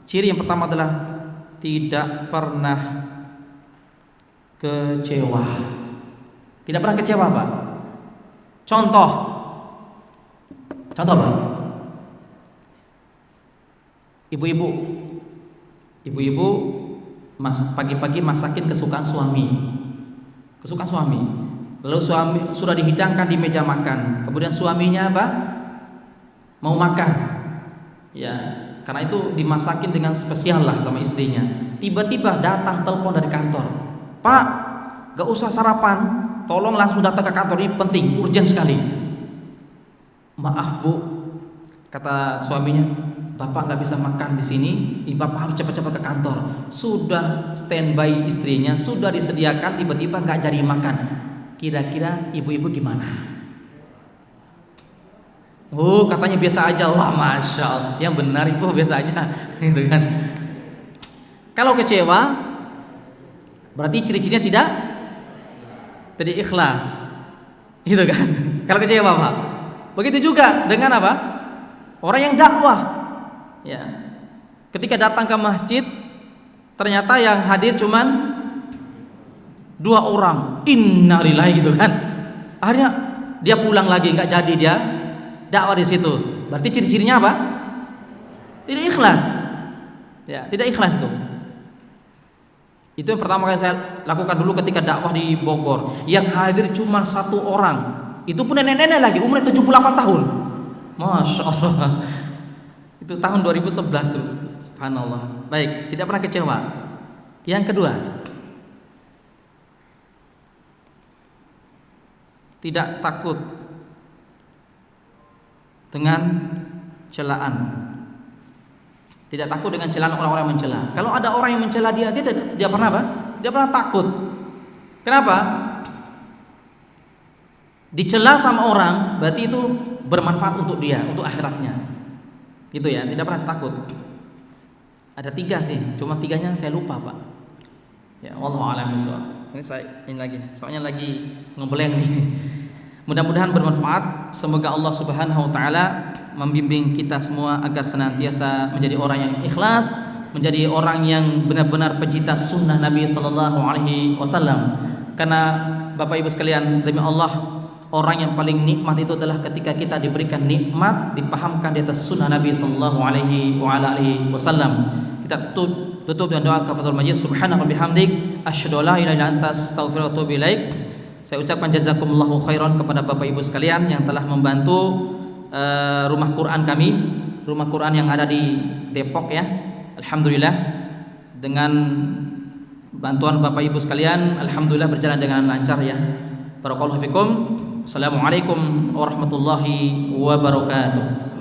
ciri yang pertama adalah tidak pernah kecewa. Tidak pernah kecewa, Pak. Contoh Pak. Ibu-ibu pagi-pagi masakin kesukaan suami. Lalu suami sudah dihidangkan di meja makan. Kemudian suaminya apa? Mau makan. Ya, karena itu dimasakin dengan spesial lah sama istrinya. Tiba-tiba datang telepon dari kantor. Pak, gak usah sarapan, tolong langsung datang ke kantor, ini penting, urgent sekali. Maaf Bu, kata suaminya, Bapak gak bisa makan di sini, Bapak harus cepat-cepat ke kantor. Sudah standby istrinya, sudah disediakan, tiba-tiba gak jadi makan. Kira-kira ibu-ibu gimana? Oh, katanya biasa aja. Wah, masya Allah, yang benar ibu biasa aja, gitu kan? Kalau kecewa, berarti ciri-cirinya tidak ikhlas, gitu kan? Kalau kecewa, Pak. Begitu juga dengan apa? Orang yang dakwah, ya. Ketika datang ke masjid, ternyata yang hadir cuman 2 orang. Innalillahi, gitu kan? Akhirnya dia pulang lagi, nggak jadi dia dakwah di situ. Berarti ciri-cirinya apa? Tidak ikhlas. Ya, tidak ikhlas itu. Itu yang pertama kali saya lakukan dulu ketika dakwah di Bogor. Yang hadir cuma 1 orang. Itu pun nenek-nenek lagi, umurnya 78 tahun. Masya Allah. Itu tahun 2011 tuh. Subhanallah. Baik, tidak pernah kecewa. Yang kedua, tidak takut dengan celaan. Tidak takut dengan celaan orang-orang yang mencela. Kalau ada orang yang mencela dia tidak pernah apa? Tidak pernah takut. Kenapa? Dicela sama orang berarti itu bermanfaat untuk dia, untuk akhiratnya. Gitu ya, tidak pernah takut. Ada 3 sih, cuma 3-nya saya lupa, Pak. Ya, wallahu a'lam bishawab. Ini lagi, soalnya lagi ngeblank nih. Mudah-mudahan bermanfaat. Semoga Allah Subhanahu wa taala membimbing kita semua agar senantiasa menjadi orang yang ikhlas, menjadi orang yang benar-benar pecinta sunnah Nabi sallallahu alaihi wasallam. Karena Bapak Ibu sekalian, demi Allah, orang yang paling nikmat itu adalah ketika kita diberikan nikmat, dipahamkan di atas sunnah Nabi sallallahu alaihi wasallam. Kita tutup dengan doa kafaratul majlis. Subhanaka bihamdik asyhadu an la ilaha illa anta astaghfiruka wa atubu ilaik. Saya ucapkan jazakumullahu khairan kepada Bapak Ibu sekalian yang telah membantu rumah Quran kami, rumah Quran yang ada di Depok ya. Alhamdulillah dengan bantuan Bapak Ibu sekalian, alhamdulillah berjalan dengan lancar ya. Barakallahu fikum. Assalamualaikum warahmatullahi wabarakatuh.